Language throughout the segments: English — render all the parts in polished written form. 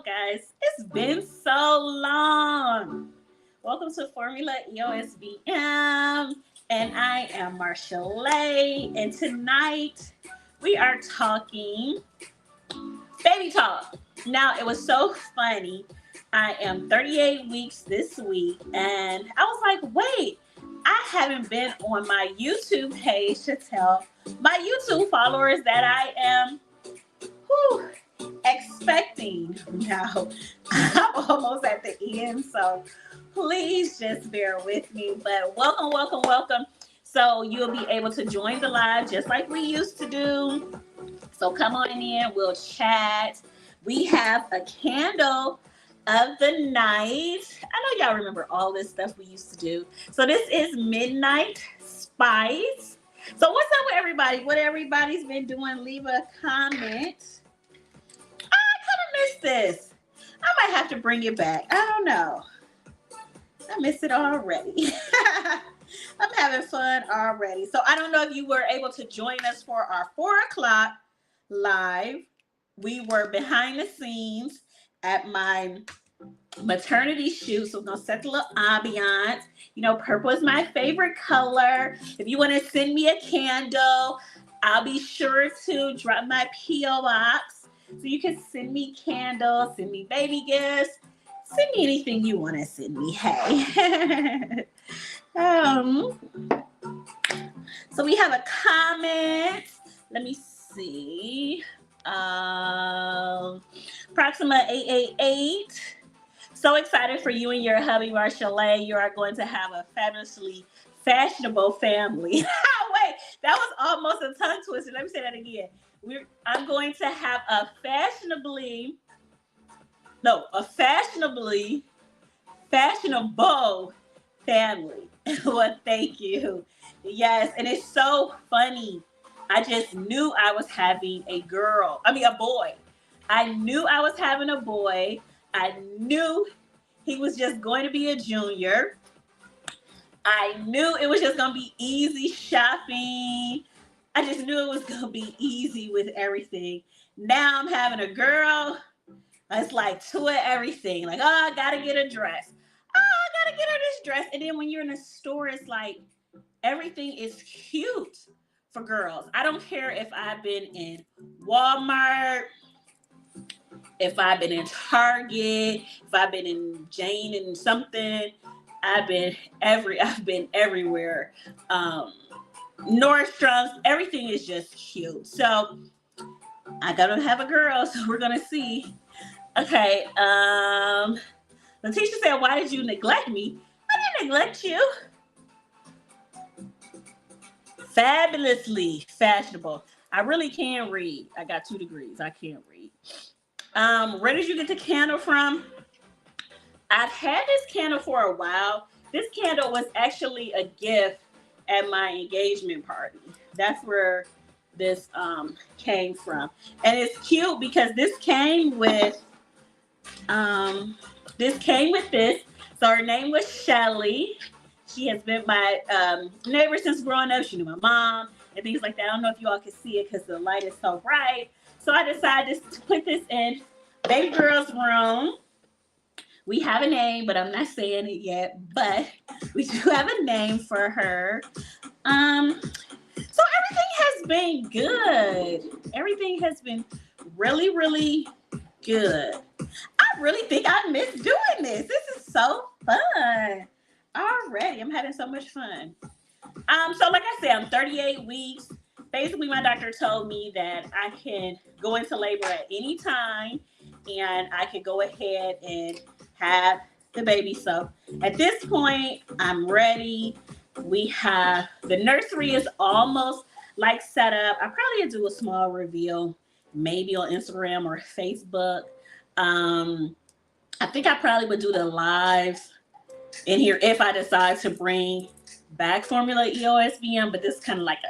guys. It's been so long. Welcome to Formula EOSBM, and I am Marchel'e, and tonight we are talking baby talk. Now, it was so funny. I am 38 weeks this week, and I was like, wait, I haven't been on my YouTube page to tell my YouTube followers that I am expecting. Now, I'm almost at the end, so please just bear with me. But welcome. So you'll be able to join the live just like we used to do. So come on in, we'll chat. We have a candle of the night. I know y'all remember all this stuff we used to do. So this is Midnight Spice. So what's up with everybody? What everybody's been doing? Leave a comment. I kind of missed this. I might have to bring it back. I don't know. I missed it already. I'm having fun already. So I don't know if you were able to join us for our 4 o'clock live. We were behind the scenes at my maternity shoot. So we're going to set the little ambiance. You know, purple is my favorite color. If you want to send me a candle, I'll be sure to drop my P.O. box. So you can send me candles, send me baby gifts, send me anything you want to send me. Hey. So we have a comment. Let me see. Proxima 888. So excited for you and your hubby, Marchel'e. You are going to have a fabulously fashionable family. Wait, that was almost a tongue twister. Let me say that again. I'm going to have a fashionable family. Well, thank you. Yes, and it's so funny. I just knew I was having a boy. I knew I was having a boy. I knew he was just going to be a junior. I knew it was just going to be easy shopping. I just knew it was going to be easy with everything. Now I'm having a girl. It's like two of everything. Like, oh, I got to get a dress. Oh, I got to get her this dress. And then when you're in a store, it's like everything is cute for girls. I don't care if I've been in Walmart, if I've been in Target, if I've been in Jane and something. I've been everywhere. Nordstrom's, everything is just cute. So I gotta have a girl, so we're gonna see. Okay, Letitia said, why did you neglect me? I didn't neglect you. Fabulously fashionable. I really can read. I got 2 degrees. I can't read. Where did you get the candle from? I've had this candle for a while. This candle was actually a gift at my engagement party. That's where this came from. And it's cute because this came with this. So her name was Shelly. She has been my neighbor since growing up. She knew my mom and things like that. I don't know if you all can see it because the light is so bright. So I decided to put this in baby girl's room. We have a name, but I'm not saying it yet. But we do have a name for her. So everything has been good. Everything has been really, really good. I really think I miss doing this. This is so fun. Already, I'm having so much fun. So like I said, I'm 38 weeks. Basically, my doctor told me that I can go into labor at any time and I can go ahead and have the baby. So at this point, I'm ready. We have the nursery is almost like set up. I probably do a small reveal, maybe on Instagram or Facebook. I think I probably would do the lives in here if I decide to bring back Formula EOSBM, but this is kind of like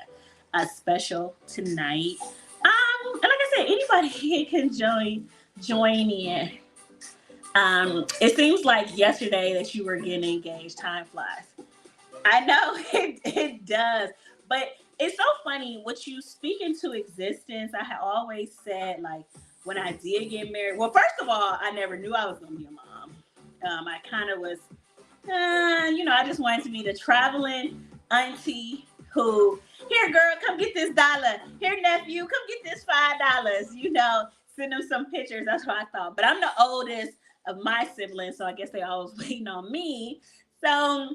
a special tonight. And like I said, anybody can join in. It seems like yesterday that you were getting engaged. Time flies. I know it does, but it's so funny what you speak into existence. I have always said, like, when I did get married, well, first of all, I never knew I was going to be a mom. I kind of was, I just wanted to be the traveling auntie who, here, girl, come get this $1. Here, nephew, come get this $5. Send them some pictures. That's what I thought. But I'm the oldest of my siblings, so I guess they always waiting on me. So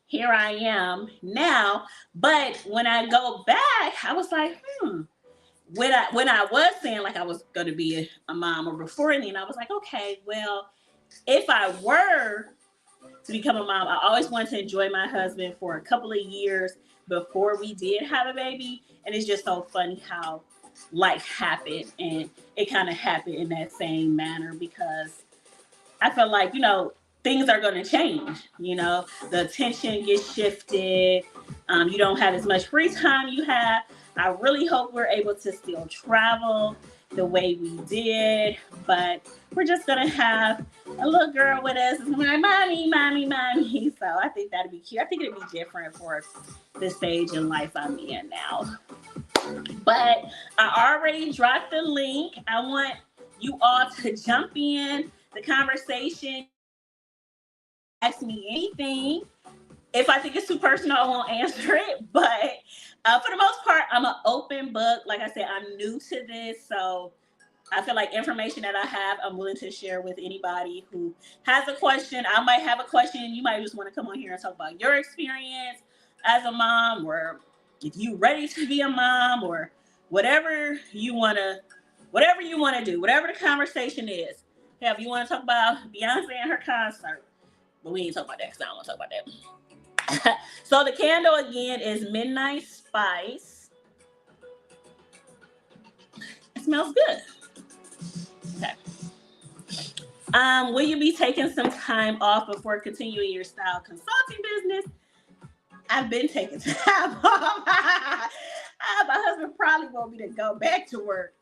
here I am now. But when I go back, I was like, when I was saying like I was going to be a mom, or before then, I was like, okay, well, if I were to become a mom, I always wanted to enjoy my husband for a couple of years before we did have a baby. And it's just so funny how life happened, and it kind of happened in that same manner, because I feel like, things are going to change. The attention gets shifted. You don't have as much free time you have. I really hope we're able to still travel the way we did, but we're just going to have a little girl with us. It's like, mommy, mommy, mommy. So I think that'd be cute. I think it'd be different for the stage in life I'm in now. But I already dropped the link. I want you all to jump in the conversation. Ask me anything. If I think it's too personal, I won't answer it. But for the most part, I'm an open book. Like I said, I'm new to this. So I feel like information that I have, I'm willing to share with anybody who has a question. I might have a question. You might just want to come on here and talk about your experience as a mom, or if you ready to be a mom, or whatever you want to do, whatever the conversation is. Yeah, if you want to talk about Beyonce and her concert, but we ain't talking about that, because I don't want to talk about that. So the candle again is Midnight Spice. It smells good. Okay. Will you be taking some time off before continuing your style consulting business? I've been taking time off. My husband probably want me to go back to work.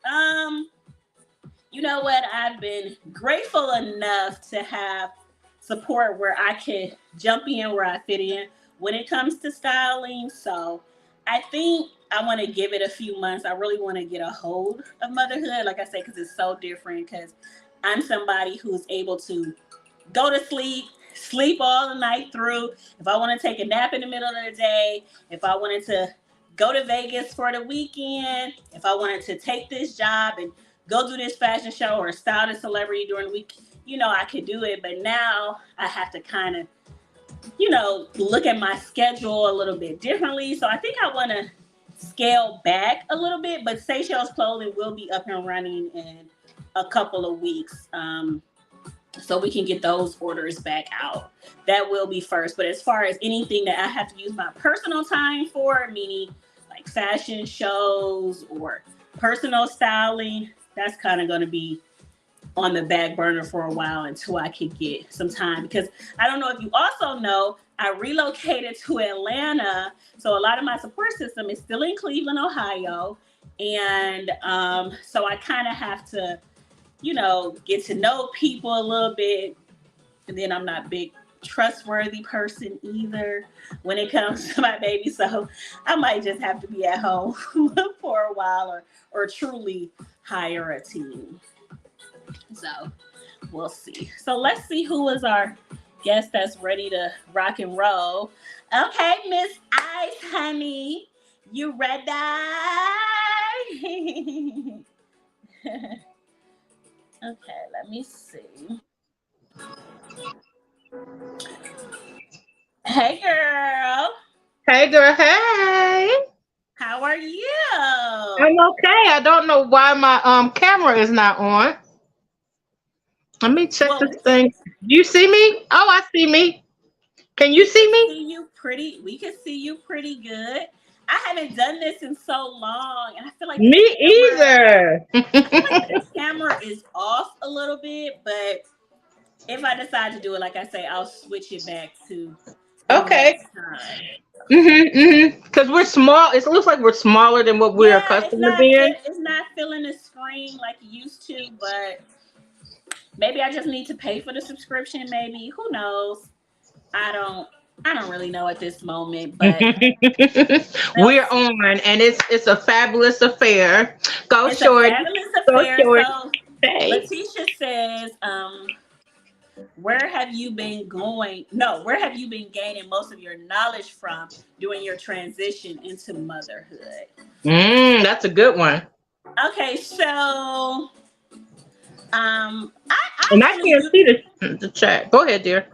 You know what? I've been grateful enough to have support where I can jump in where I fit in when it comes to styling. So I think I want to give it a few months. I really want to get a hold of motherhood, like I said, because it's so different, because I'm somebody who's able to go to sleep all the night through. If I want to take a nap in the middle of the day, if I wanted to go to Vegas for the weekend, if I wanted to take this job and go do this fashion show or style a celebrity during the week, I could do it. But now I have to kind of, look at my schedule a little bit differently. So I think I want to scale back a little bit, but Seychelles Clothing will be up and running in a couple of weeks. So we can get those orders back out. That will be first. But as far as anything that I have to use my personal time for, meaning like fashion shows or personal styling, that's kind of going to be on the back burner for a while until I could get some time. Because I don't know if you also know, I relocated to Atlanta. So a lot of my support system is still in Cleveland, Ohio. And so I kind of have to, get to know people a little bit. And then I'm not a big trustworthy person either when it comes to my baby. So I might just have to be at home for a while, or truly hire a team. So we'll see. So let's see who is our guest that's ready to rock and roll. Okay, Miss Ice, honey, you ready? Okay, let me see. Hey, girl. Hey girl, hey. How are you? I'm okay. I don't know why my camera is not on. Let me check Well, this thing. Do you see me? Oh, I see me. Can you we see can me? see you pretty. We can see you pretty good. I haven't done this in so long, and I feel like the Me camera. either. I feel like the camera is off a little bit, but if I decide to do it, like I say, I'll switch it back to the Okay. next time. Because we're small. It looks like we're smaller than what we're Yeah, it's accustomed to not being. fit, it's not filling the screen like it used to, but maybe I just need to pay for the subscription. Maybe, who knows? I don't. I don't really know at this moment, but we'll We're see. on, and it's a fabulous affair. Go It's a short. fabulous Go affair. So short. Hey. Letitia says, where have you been going? No, where have you been gaining most of your knowledge from during your transition into motherhood? That's a good one. Okay, so I And I actually can't see the chat. Go ahead, dear.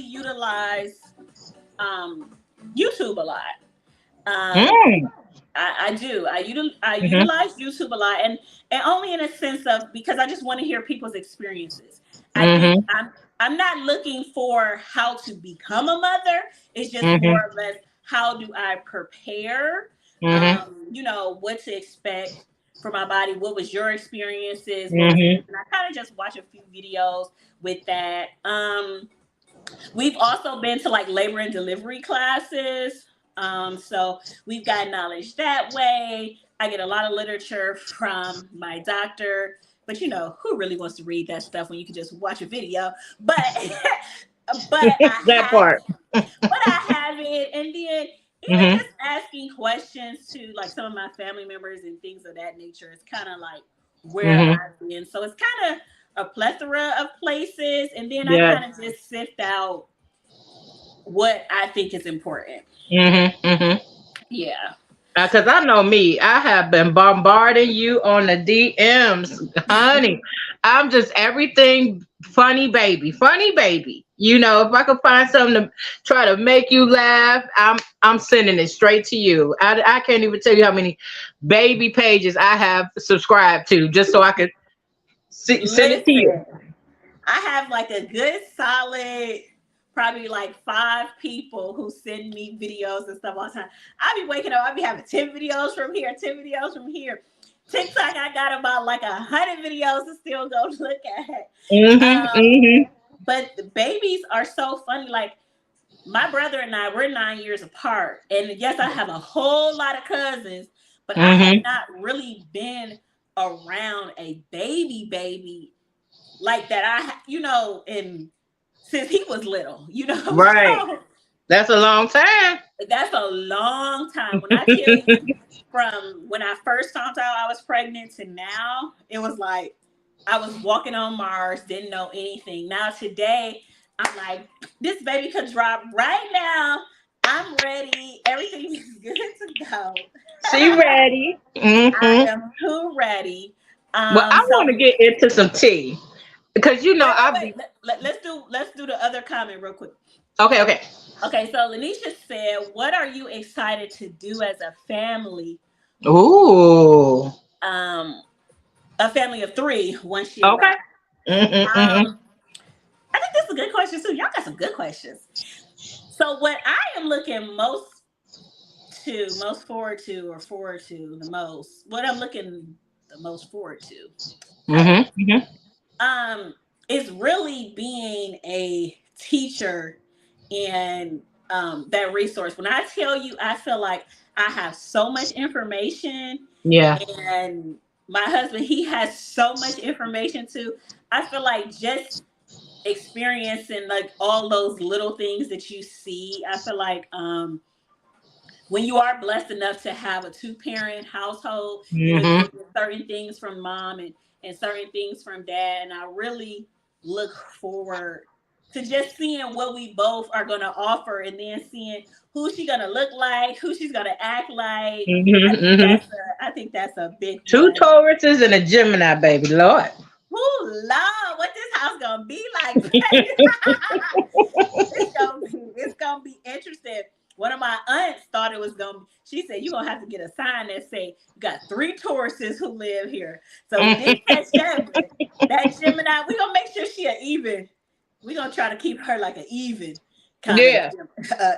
utilize um YouTube a lot. Um, Mm. I do. I Mm-hmm. utilize YouTube a lot, and only in a sense of because I just want to hear people's experiences. I think Mm-hmm. I'm not looking for how to become a mother. It's just more Mm-hmm. or less how do I prepare. Mm-hmm. What to expect for my body. What was your experiences? What was this? Mm-hmm. And I kind of just watch a few videos with that. We've also been to like labor and delivery classes. So we've got knowledge that way. I get a lot of literature from my doctor, but who really wants to read that stuff when you can just watch a video? But but I That have part. but I have it, and then even Mm-hmm. just asking questions to like some of my family members and things of that nature. It's kind of like where Mm-hmm. I've been. So it's kind of a plethora of places, and then I Yeah. kind of just sift out what I think is important. Mm-hmm. Mm-hmm. Yeah. Because I know me, I have been bombarding you on the DMs, honey. I'm just everything funny baby. You know, if I could find something to try to make you laugh, I'm sending it straight to you. I can't even tell you how many baby pages I have subscribed to just so I could send it to you. Listen, I have like a good solid, probably like 5 people who send me videos and stuff all the time. I be waking up, I be having 10 videos from here, 10 videos from here. TikTok, I got about like 100 videos to still go look at. Mm-hmm. Um, Mm-hmm. but the babies are so funny. Like my brother and I, we're 9 years apart. And yes, I have a whole lot of cousins, but I have Mm-hmm. not really been around a baby like that. And since he was little, Right. so That's a long time. that's a long time. When I tell you from when I first found out I was pregnant to now, it was like I was walking on Mars, didn't know anything. Now today, I'm like, this baby could drop right now. I'm ready. Everything is good to go. She ready. I Mm-hmm. am too ready. Well, I want to So get into some tea because you know wait, wait, I'll wait. be Let's do the other comment real quick. okay. Okay. Okay, so Lanisha said, "What are you excited to do as Ooh. um, a family of three once she Okay. arrives?" Mm-mm, mm-mm. Um, I think that's a good question too. Y'all got some good questions. So, what I am looking most forward to, or forward to the most, what I'm looking the most forward to, Mm-hmm. Mm-hmm. um, is really being a teacher and that resource. When I tell you, I feel like I have so much information, Yeah. and my husband, he has so much information too. I feel like just experiencing like all those little things that you see, I feel like when you are blessed enough to have a two-parent household, you Mm-hmm. get certain things from mom and certain things from dad. And I really look forward to just seeing what we both are going to offer, and then seeing who she's going to look like, who she's going to act like. I Mm-hmm. think Mm-hmm. that's a big Two one. Tauruses and a Gemini, baby. Lord. Oh Lord, what this house gonna be like, baby? It's gonna be interesting. One of my aunts thought it was gonna be, she said, you're gonna have to get a sign that say you got 3 Tauruses who live here. So we didn't catch that, but that Gemini, we're gonna make sure she a even. We're gonna try to keep her like an even kind of Yeah.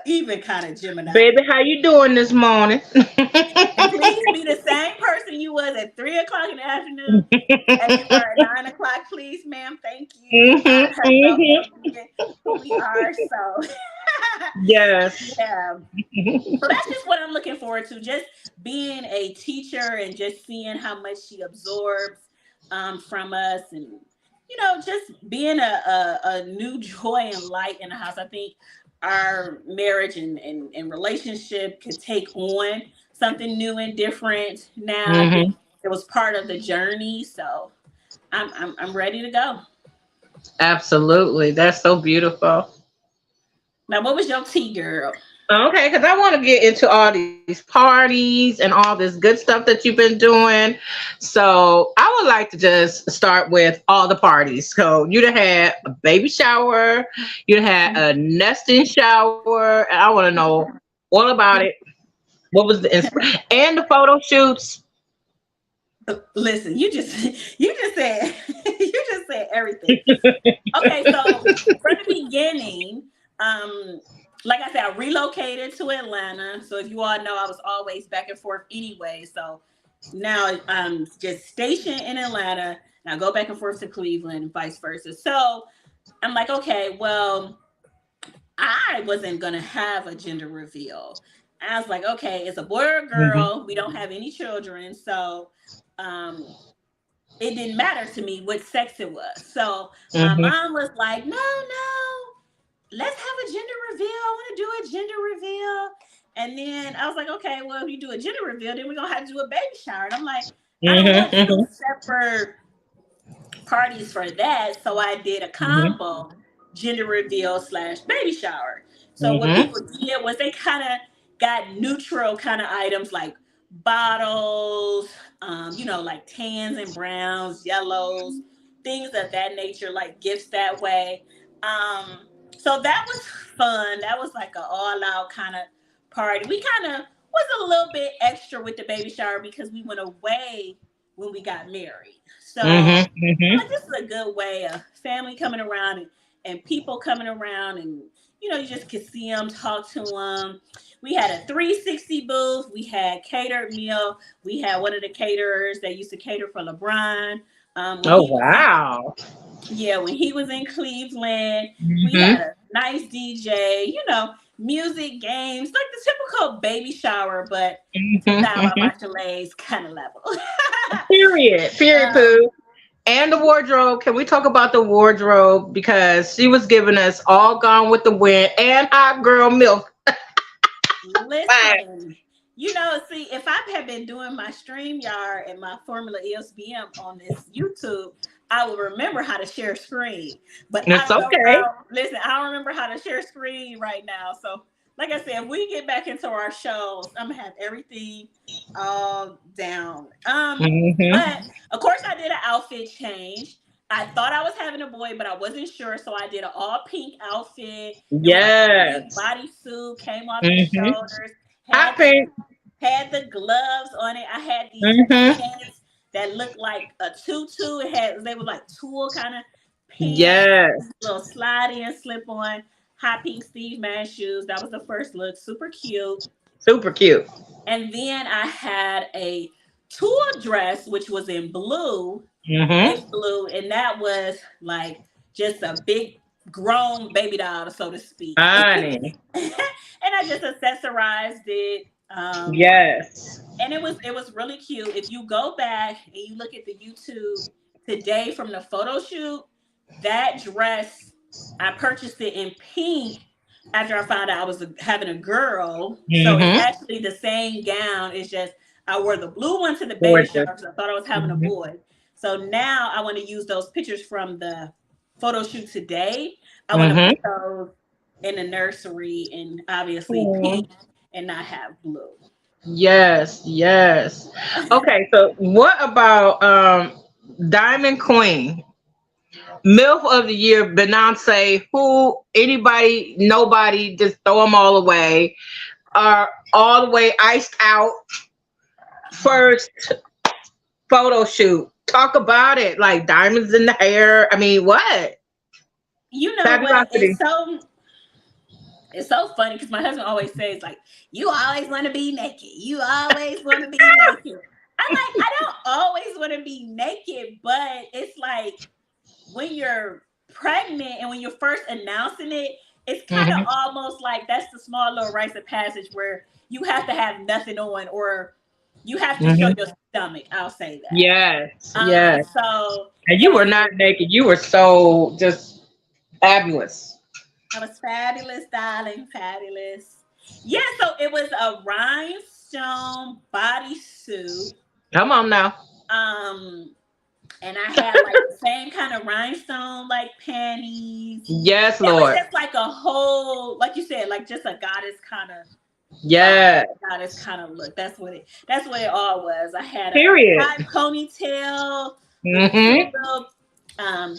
even kind of Gemini. Baby, how you doing this morning? And please be the same person you was at 3 o'clock in the afternoon as you were at 9 o'clock, please, ma'am. Thank you. Mm-hmm. Remind ourselves Mm-hmm. of being who we are. So, Yes. yeah. So that's just what I'm looking forward to. Just being a teacher and just seeing how much she absorbs from us, and just being a new joy and light in the house. I think our marriage and relationship could take on something new and different now. I think Mm-hmm. it was part of the journey. So I'm ready to go. Absolutely. That's so beautiful. Now, what was your tea, girl? Okay, because I want to get into all these parties and all this good stuff that you've been doing. So I would like to just start with all the parties. So you'd have had a baby shower, you'd have had a nesting shower, and I want to know all about it. What was the and the photo shoots? Listen, you just you just said you just said everything. Okay, so from the beginning, um, like I said, I relocated to Atlanta. So if you all know, I was always back and forth anyway. So now I'm just stationed in Atlanta. And I go back and forth to Cleveland and vice versa. So I'm like, okay, well, I wasn't gonna have a gender reveal. I was like, okay, it's a boy or a Hmm. girl. We don't have any children, so um, it didn't matter to me what sex it was. So my Hmm. mom was like, no, no, let's have a gender reveal. I want to do a gender reveal. And then I was like, okay, well, if you do a gender reveal, then we're gonna have to do a baby shower. And I'm like, I don't want two Hmm. separate parties for that. So I did a Hmm. combo gender reveal slash baby shower. So what Hmm. people did was they kind of got neutral kind of items like bottles, like tans and browns, yellows, things of that nature, like gifts that way. So that was fun. That was like an all out kind of party. We kind of was a little bit extra with the baby shower because we went away when we got married. So Hmm. Hmm. like this is a good way of family coming around and people coming around and you just could see them, talk to them. We had a 360 booth. We had catered meal. We had one of the caterers that used to cater for LeBron. When Oh he was in wow. Yeah, when he was in Cleveland, we had Hmm. a nice DJ. Music, games, like the typical baby shower, but Hmm. style by Hmm. Marchel'e's kind of level. Period. Period. um, Pooh. And the wardrobe. Can we talk about the wardrobe? Because she was giving us all Gone with the Wind and Hot Girl Milk. Fine. Listen, see, if I had been doing my StreamYard and my Formula ESBM on this YouTube, I would remember how to share screen. But It's okay. listen, I don't remember how to share screen right now. So, like I said, if we get back into our shows, I'm gonna have everything all down. But Hmm. of course, I did an outfit change. I thought I was having a boy, but I wasn't sure, so I did an all pink outfit. It was like a pink Yes. bodysuit, came off the Hmm. shoulders, Hot had the pink. had the gloves on it. I had these Hmm. pants that looked like a tutu. They were like tulle kind of pants, Yes. little slide in, slip on, hot pink Steve Madden shoes. That was the first look, super cute. Super cute. And then I had a tulle dress, which was in blue, Hmm. baby blue, and that was like just a big grown baby doll, so to speak. Honey. And I just accessorized it. Yes. And it was really cute. If you go back and you look at the YouTube today from the photo shoot, that dress I purchased it in pink after I found out I was having a girl. So it's Hmm. actually the same gown. It's just I wore the blue one to the baby shower Gorgeous. because I thought I was having a Hmm. boy. So now I want to use those pictures from the photo shoot today. I want to Hmm. put those in the nursery and obviously pink and not have blue. Yes, yes. Okay, so what about Diamond Queen, MILF of the Year, Beyonce? Who, anybody, nobody, just throw them all away. Are all the way iced out first photo shoot. Talk about it, like diamonds in the hair. I mean, what? You know what? Fabulosity. It's so funny because my husband always says like, "You always want to be naked. You always want to be naked." I'm like, I don't always want to be naked, but it's like when you're pregnant and when you're first announcing it, it's kind of Hmm. almost like that's the small little rites of passage where you have to have nothing on or you have to show Hmm. your stomach. I'll say that. Yes, yes. So And you yes, were not naked. You were so just fabulous. I was fabulous, darling, fabulous. Yeah, so it was a rhinestone bodysuit. Come on now. Um, And I had like the same kind of rhinestone like panties. Yes, It was Lord. just like a whole, like you said, like just a goddess kind of vibe, Yeah. goddess kind of look. That's what it all was. I had a Period. high ponytail with two Mm-hmm. little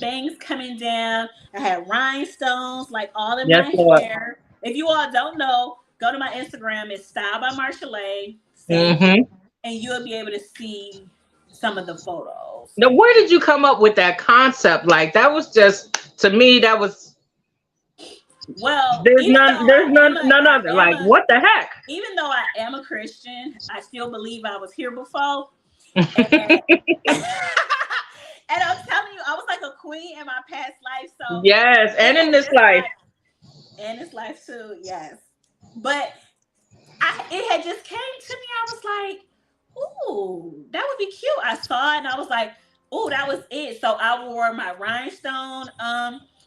bangs coming down. I had rhinestones like all in Yes, my Lord. hair. If you all don't know, go to my Instagram. It's style by Marchel'e. Save it, Mm-hmm. and you'll be able to see some of the photos. Now, where did you come up with that concept? Like that was just to me. That was Well, even though there's none other. I am Like a, what the heck? even though I am a Christian, I still believe I was here before. And and I'm telling you, I was like a queen in my past life. So Yes, it and in was this just life. like, and this life too, yes. But it had just came to me. I was like, ooh, that would be cute. I saw it and I was like, ooh, that was it. So I wore my rhinestone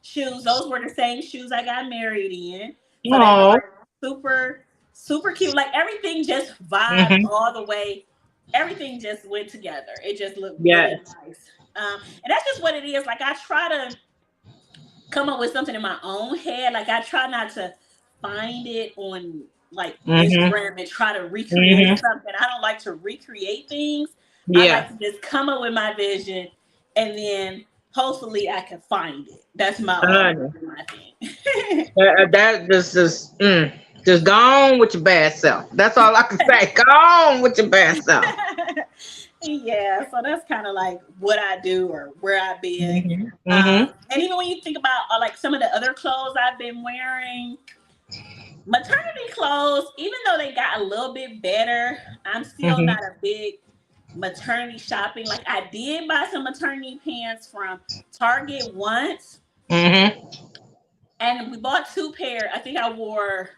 shoes. Those were the same shoes I got married in. So they were Oh. like super, super cute. Like everything just vibed Mm-hmm. all the way. Everything just went together. It just looked really Yes. nice. And that's just what it is. Like I try to come up with something in my own head. Like I try not to find it on like Mm-hmm. Instagram and try to recreate Mm-hmm. something. I don't like to recreate things. I Yeah. like to just come up with my vision and then hopefully I can find it. That's my always Honey. my thing. That just go on with your bad self. That's all I can say. Go on with your bad self. Yeah, so that's kind of like what I do or where I've been. Mm-hmm. Mm-hmm. And even when you think about like some of the other clothes I've been wearing, maternity clothes, even though they got a little bit better, I'm still Mm-hmm. not a big maternity shopping. Like I did buy some maternity pants from Target once, Mm-hmm. and we bought two pair. I think I wore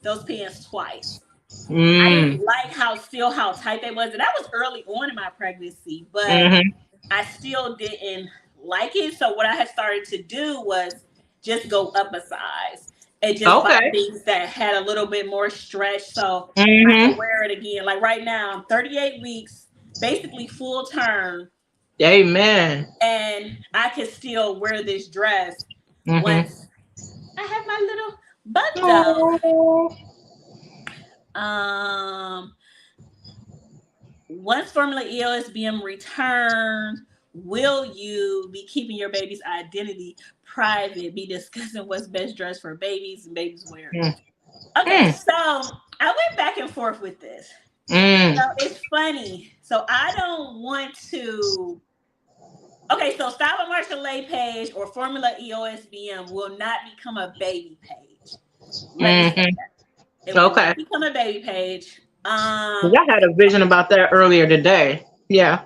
those pants twice. I Mm. didn't like how tight they was, and that was early on in my pregnancy, but Mm-hmm. I still didn't like it. So what I had started to do was just go up a size and just buy Okay. things that had a little bit more stretch so I could Mm-hmm. wear it again. Like right now, I'm 38 weeks, basically full term, Amen. and I can still wear this dress Mm-hmm. once I have my little bundle. Oh. Um, Once Formula EOSBM returns, will you be keeping your baby's identity private? Be discussing what's best dress for babies and babies wearing. Okay, Mm. so I went back and forth with this. So Mm. it's funny. So I don't want to. Okay, so Style of Marchel'e page or Formula EOSBM will not become a baby page. Let me say Mm-hmm. that. It will Okay. not become a baby page. 'Cause I had a vision about that earlier today. Yeah.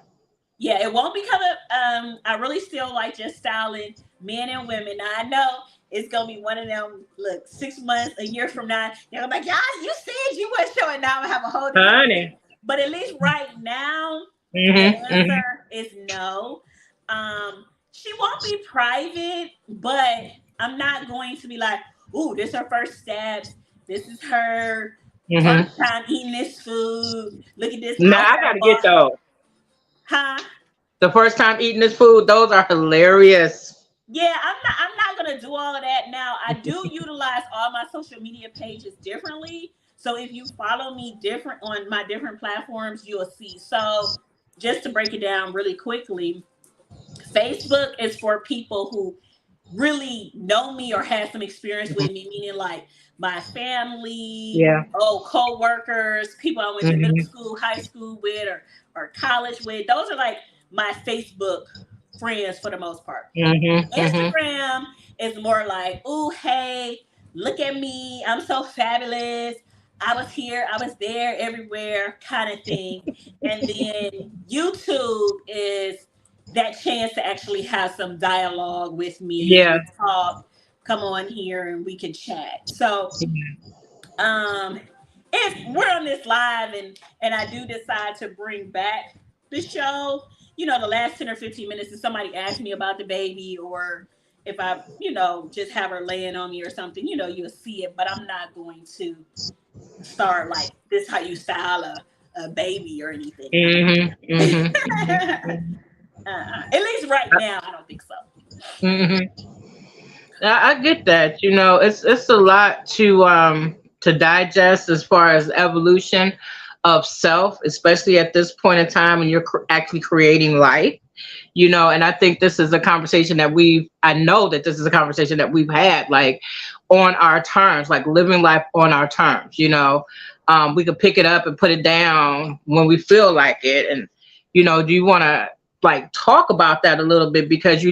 Yeah, it won't become a I really still like just styling men and women. Now I know it's gonna be one of them, look, 6 months, a year from now, you're gonna be like, yeah, you said you weren't showing now I have a whole different vision. Honey. But at least right now, the Mm-hmm. Mm-hmm. answer is no. She won't be private, but I'm not going to be like, ooh, this is her first steps. This is her first Mm-hmm. time eating this food. Look at this Now I outfit I gotta get bought. those. Huh? The first time eating this food, those are hilarious. Yeah, I'm not gonna do all of that now. I do utilize all my social media pages differently. So if you follow me different on my different platforms, you'll see. So just to break it down really quickly, Facebook is for people who really know me or have some experience with me, meaning like my family, Yeah. co-workers, people I went to middle Mm-hmm. school, high school with, or college with. Those are like my Facebook friends for the most part. Mm-hmm. Mm-hmm. Instagram is more like, oh, hey, look at me. I'm so fabulous. I was here, I was there, everywhere kind of thing. And then YouTube is that chance to actually have some dialogue with me. Yeah. We talk, come on here and we can chat. So, um, if we're on this live and I do decide to bring back the show, the last 10 or 15 minutes, if somebody asks me about the baby or if I, just have her laying on me or something, you'll see it, but I'm not going to start like this how you style a baby or anything. Mm-hmm. No. Mm-hmm. Mm-hmm. At least right now, I don't think so. Hmm. I get that. It's a lot to digest as far as evolution of self, especially at this point in time when you're actually creating life. And I think this is a conversation that I know that this is a conversation that we've had, like on our terms, like living life on our terms. We could pick it up and put it down when we feel like it. And do you want to like talk about that a little bit? Because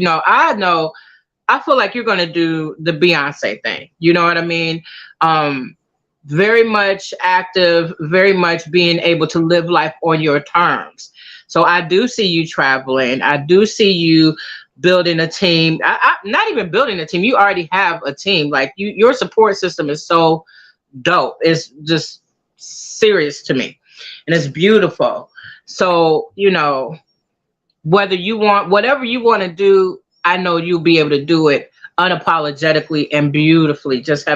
I feel like you're going to do the Beyonce thing. You know what I mean? Very much active, very much being able to live life on your terms. So I do see you traveling. I do see you building a team. Not even building a team. You already have a team. Like your support system is so dope. It's just serious to me, and it's beautiful. So whatever you want to do, I know you'll be able to do it unapologetically and beautifully, just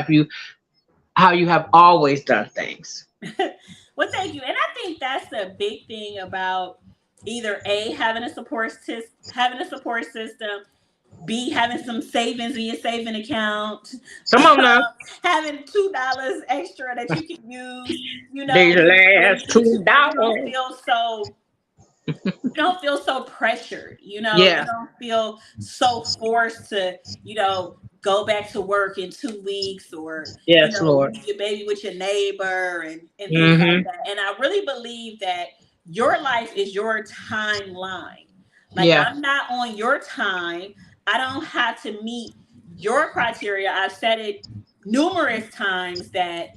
how you have always done things. Well, thank you. And I think that's the big thing about either A, having a support system, B, having some savings in your saving account, Come on now. having $2 extra that you can use, These last don't $2. feel so you don't feel so pressured, you Yeah. don't feel so forced to, go back to work in 2 weeks, or, Yes, Lord. leave your baby with your neighbor and things like Hmm. that. And I really believe that your life is your timeline. Like, Yeah. I'm not on your time. I don't have to meet your criteria. I've said it numerous times that,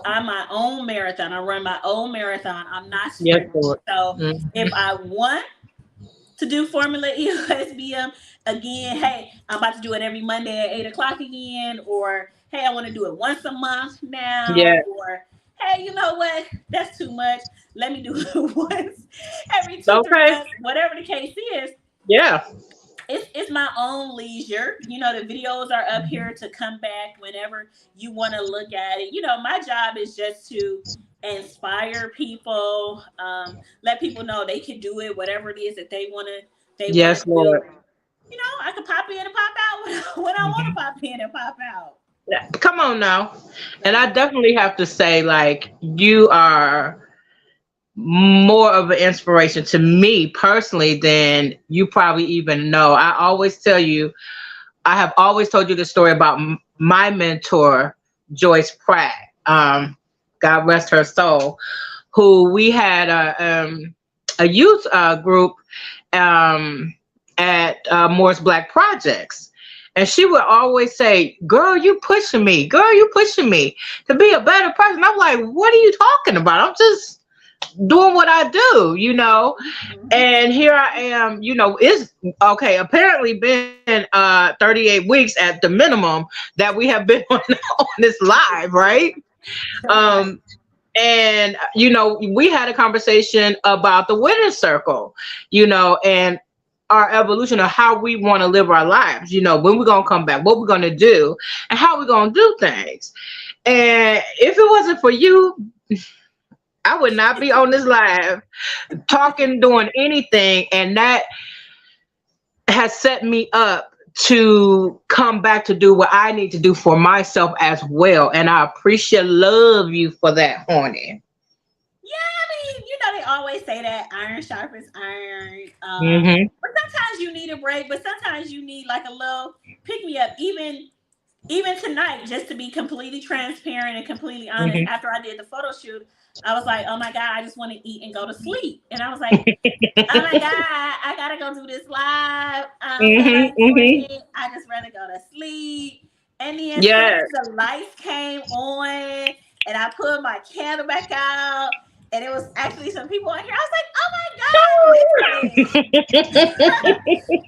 I'm my own marathon. I run my own marathon. I'm not Yes, sprinting. Lord. So if Hmm. I want to do Formula ESBM again, hey, I'm about to do it every Monday at 8 o'clock again, or hey, I want to do it once a month now, Yeah. or hey, you know what? That's too much. Let me do it once every two, three Okay. months, whatever the case is. Yeah. It's my own leisure. The videos are up here to come back whenever you want to look at it. My job is just to inspire people, let people know they can do it, whatever it is that they want to Yes, do. Lord. And, I can pop in and pop out when I want to pop in and pop out. Yeah. Come on now. And I So, definitely have to say, like, you are more of an inspiration to me personally than you probably even know. I have always told you the story about my mentor, Joyce Pratt. God rest her soul, who we had a youth group um, at Morris Black Projects. And she would always say, "Girl, you pushing me. Girl, you pushing me to be a better person." I'm like, "What are you talking about? I'm just doing what I do." mhm. And here I am, it's okay, apparently been 38 weeks at the minimum that we have been on this live, right? Right. Um, and we had a conversation about the winner's circle, and our evolution of how we want to live our lives, when we're gonna come back, what we're gonna do, and how we're gonna do things. And if it wasn't for you, I would not be on this live talking, doing anything. And that has set me up to come back to do what I need to do for myself as well. And I appreciate, love you for that, honey. Yeah, I mean, they always say that iron sharpens iron. Hmm. But sometimes you need a break, but sometimes you need like a little pick me up. Even tonight, just to be completely transparent and completely honest, Hmm. after I did the photo shoot, I was like, oh my God, I just want to eat and go to sleep. And I was like, oh my God, I gotta go do this live. I don't feel Hmm. like doing Hmm. it. I just rather go to sleep. And then as soon Yes. as the lights came on and I put my candle back out, and it was actually some people on here, I was like, oh my God, listen.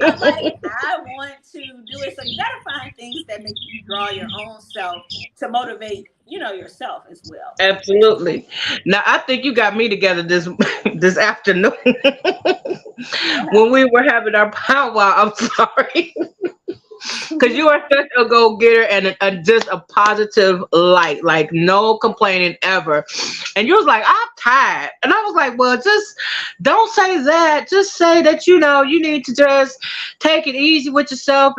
I'm like, I want to do it. So you got to find things that make you draw your own self to motivate, yourself as well. Absolutely. Now I think you got me together this this afternoon What when happened? we were having our powwow. I'm sorry. because you are such a go-getter and just a positive light, like no complaining ever. And you was like, I'm tired. And I was like, well, just don't say that. Just say that, you need to just take it easy with yourself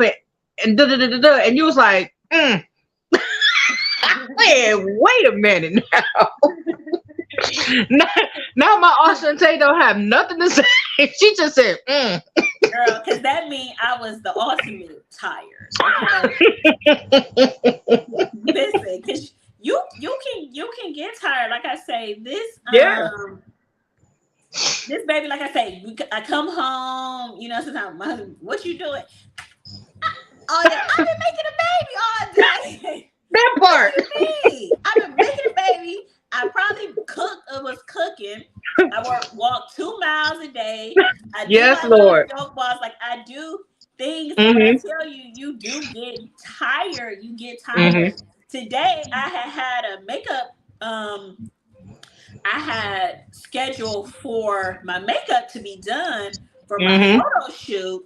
and da da da da da. And you was like, wait a minute now. now, now my Ashante don't have nothing to say. She just said, Girl, because that means I was the ultimate tired. Listen, because you can get tired. Like I say, Yeah. this baby, like I say, I come home. Sometimes my husband, what you doing? Oh yeah, I've been making a baby all day. That What part. do you mean? I've been making a baby. I probably was cooking. I walk 2 miles a day. I do Yes, my little Lord. yoke balls. Like I do things, and when I Mm-hmm. tell you, you do get tired. You get tired. Mm-hmm. Today, I had a makeup. I had scheduled for my makeup to be done for my Mm-hmm. photo shoot.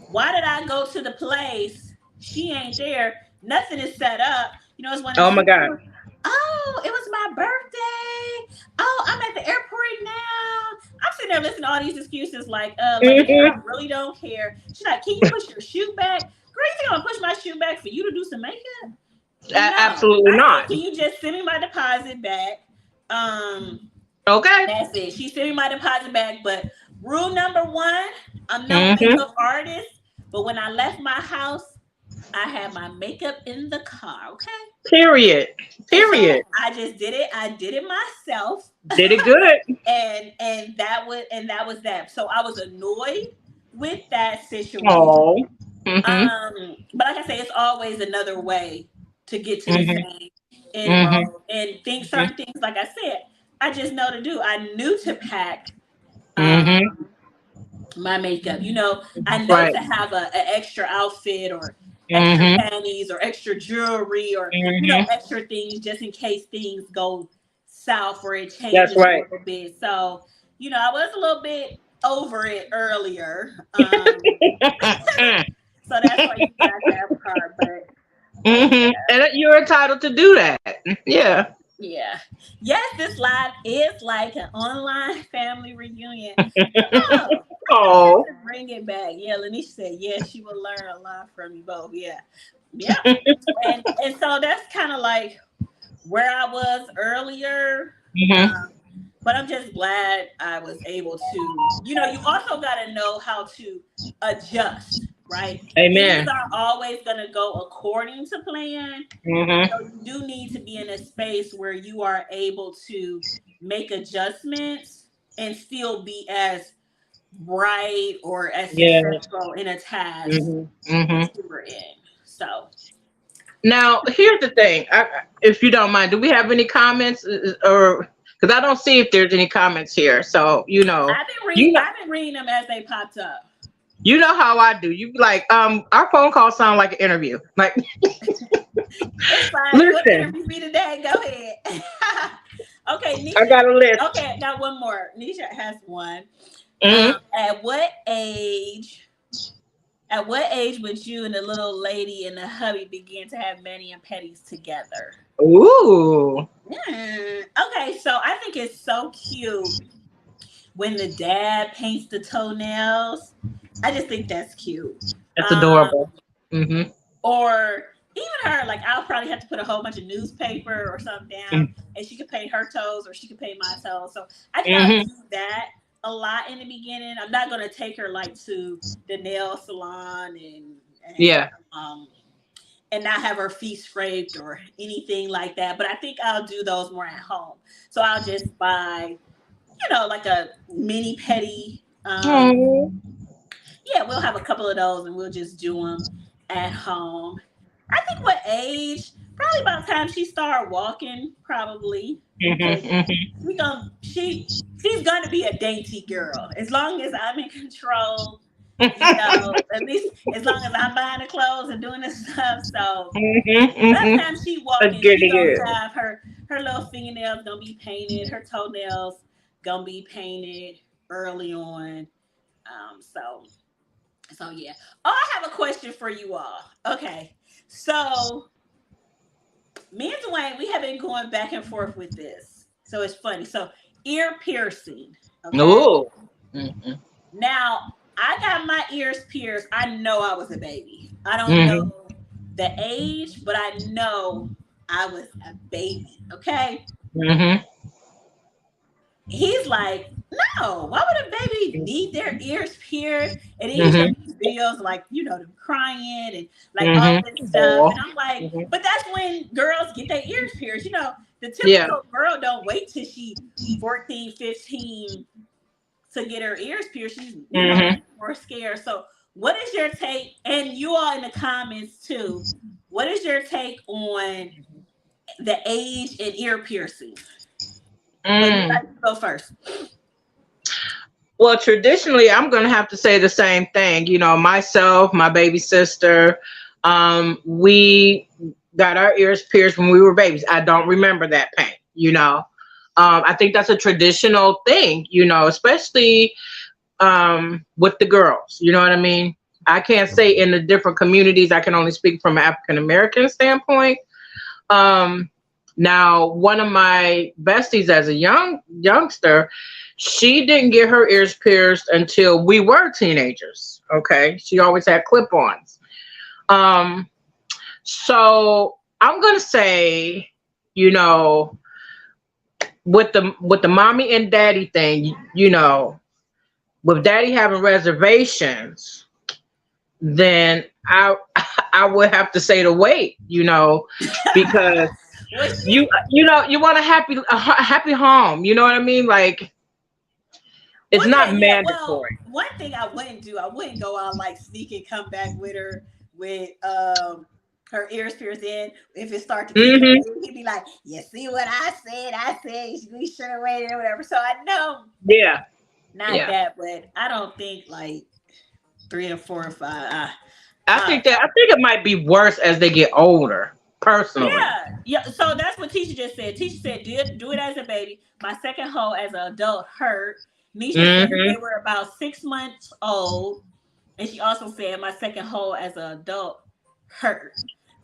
Why did I go to the place? She ain't there. Nothing is set up. It's one of Oh those my God. situations. Oh, it was my birthday. Oh, I'm at the airport now. I'm sitting there listening to all these excuses lady, I Mm-hmm. really don't care. She's like, can you push your shoe back? Girl, you think I'm gonna push my shoe back for you to do some makeup? No. Absolutely I said, not. can you just send me my deposit back? Okay. That's it. She sent me my deposit back. But rule number one, I'm no Mm-hmm. makeup artist. But when I left my house, I had my makeup in the car. Okay. Period. And so Period. I just did it. I did it myself. Did it good. And that was that. So I was annoyed with that situation. Oh. Mm-hmm. But like I say, it's always another way to get to the Mm-hmm. same end Mm-hmm. goal. And certain things, like I said, I just know to do. I knew to pack Mm-hmm. um, my makeup. I know Right. to have an extra outfit or extra Mm-hmm. panties or extra jewelry or Mm-hmm. extra things just in case things go south or it That's changes a right. little bit. So I was a little bit over it earlier. So that's why you got that part. But Mm-hmm. And you're entitled to do that. Yeah. yeah. Yes, this live is like an online family reunion. I may have Oh. to bring it back. Yeah, Lanisha said, yes, she will learn a lot from you both. Yeah. Yeah. And so that's kind of like where I was earlier. Mm-hmm. Um, but I'm just glad I was able to, you also got to know how to adjust, right? Things Amen. are always going to go according to plan. Mm-hmm. So you do need to be in a space where you are able to make adjustments and still be as bright or as Yeah. successful in a task Mm-hmm. Mm-hmm. that you were in. So Now, here's the thing. If you don't mind, do we have any comments, or because I don't see if there's any comments here? So you know, I've been reading them as they popped up. you know how I do. You be like, our phone calls sound like an interview. Like, It's fine. You want to listen, interview me today? Go ahead. Okay, I Nisha. got a list. Okay, I got one more. Nisha has one. Mm-hmm. At what age? At what age would you and the little lady and the hubby begin to have mani and petties together? Ooh, Okay, so I think it's so cute when the dad paints the toenails. I just think that's cute. that's Um, adorable. Mm-hmm. or even her, like I'll probably have to put a whole bunch of newspaper or something down, and she could paint her toes or she could paint my toes. So I think I'll Mm-hmm. do that a lot in the beginning. I'm not gonna take her like to the nail salon Yeah. um and not have her feet scraped or anything like that. But I think I'll do those more at home. So I'll just buy, like a mini petty. Oh. Yeah, we'll have a couple of those and we'll just do them at home. I think what age? Probably about the time she started walking, probably because Mm-hmm. Mm-hmm. she's gonna be a dainty girl as long as I'm in control. At least as long as I'm buying the clothes and doing the stuff. So Mm-hmm. by the Mm-hmm. time she That's walking, good she to gonna hear. have her little fingernails gonna be painted, her toenails gonna be painted early on. So So yeah. Oh, I have a question for you all. Okay. So me and Dwayne, we have been going back and forth with this. So it's funny. So ear piercing. Okay. Oh. Mhm. Now I got my ears pierced. I know I was a baby. I don't know Mhm. the age, but I know I was a baby. Okay. Mhm. He's like, no, why would a baby need their ears pierced? And then he showed Mhm. me these videos like, them crying and like all Mhm. this stuff. Oh. And I'm like, Mhm. but that's when girls get their ears pierced. The Yeah. typical girl don't wait till she 14, 15 to get her ears pierced. She's, Mhm. more scared. So what is your take? And you all in the comments too. What is your take on the age and ear piercing? Lady, Mm. like to go first. Well, traditionally, I'm going to have to say the same thing. Myself, my baby sister, we got our ears pierced when we were babies. I don't remember that pain. I think that's a traditional thing. Especially with the girls. You know what I mean? I can't say in the different communities. I can only speak from an African American standpoint. Um, Now, one of my besties as a youngster, she didn't get her ears pierced until we were teenagers. Okay, she always had clip-ons. Um, so I'm gonna say, you know, with the mommy and daddy thing, with daddy having reservations, then I would have to say to wait, because Well, you want a happy home. You know what I mean? Like, it's one not thing, yeah. Well, mandatory. one thing I wouldn't do, I wouldn't go out like sneak and come back with her with her ears pierced in. If it start to get Hmm. crazy, he'd be like, "You see what I said? I said we should have waited or whatever." So I know Yeah, not yeah. that, but I don't think like 3 or 4 or 5. I Uh, think it might be worse as they get older. Personally. yeah, yeah. So that's what teacher just said. Teacher said, do it as a baby. My second hoe as an adult hurt. Misha said they Hmm. were about 6 months old. And she also said my second hole as an adult hurt.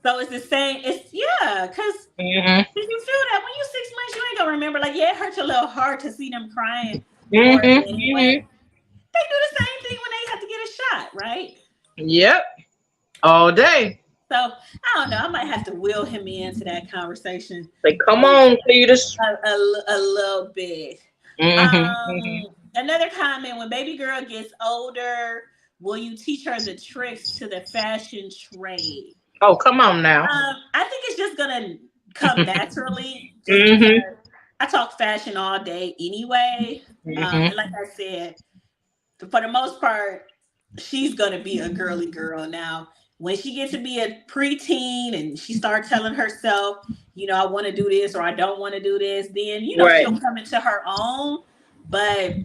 So it's the same. It's yeah, because Hmm. if you feel that when you're 6 months, you ain't gonna remember. Like, yeah, it hurts a little hard to see them crying Hmm. for a minute, but Hmm. they do the same thing when they have to get a shot, right? Yep. All day. So I don't know. I might have to wheel him into that conversation Like, come on, Cletus. a little bit. Hmm. Hmm. Another comment: when baby girl gets older, will you teach her the tricks to the fashion trade? Oh, come on now. I think it's just gonna come naturally, just because Hmm. I talk fashion all day anyway. And Hmm. like I said, for the most part, she's gonna be a girly girl now. When she gets to be a preteen and she starts telling herself, I want to do this or I don't want to do this, then Right. she'll come into her own. But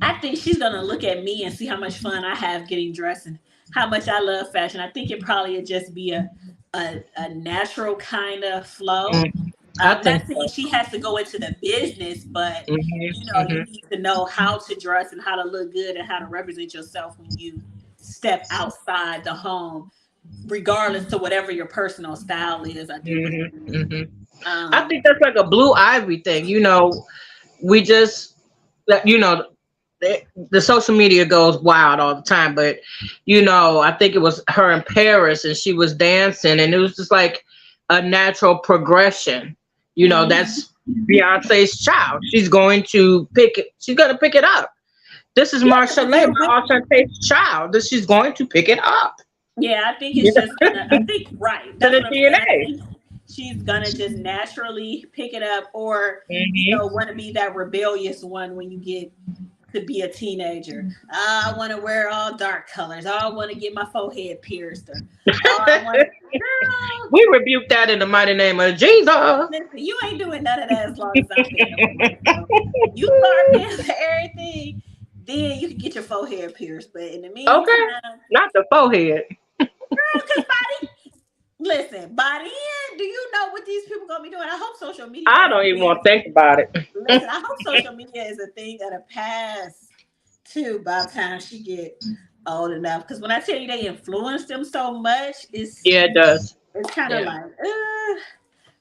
I think she's gonna look at me and see how much fun I have getting dressed and how much I love fashion. I think it probably would just be a natural kind of flow. Mhm. I Not think saying so. she has to go into the business, but Hmm. you Hmm. need to know how to dress and how to look good and how to represent yourself when you step outside the home, regardless to whatever your personal style is. I do believe. Hmm. Hmm. I Um, think that's like a blue ivy thing. We just that the social media goes wild all the time, but I think it was her in Paris and she was dancing and it was just like a natural progression. mhm. That's Beyonce's child. She's gonna pick it up. This is Yeah, because Marchel'e, you're my with. Author's child. That she's going to pick it up. Yeah, I think it's Yeah. just gonna. I think right. To That's the what I'm saying. I DNA. think she's gonna just naturally pick it up, or Hmm. want to be that rebellious one when you get to be a teenager. I want to wear all dark colors. I want to get my forehead pierced, or I want to. Girl, We rebuke that in the mighty name of Jesus. listen, you ain't doing none of that as long as I'm paying for it. So you start paying for everything, then you can get your forehead pierced. But in the Okay. meantime, Not the forehead. because listen, by the end, do you know what these people gonna be doing? I hope social media I is don't a even want thing. to think about it. Listen, I hope social media is a thing that'll pass too by the time she get old enough. Because when I tell you they influence them so much, Yeah, it does. it's kind of Yeah. like,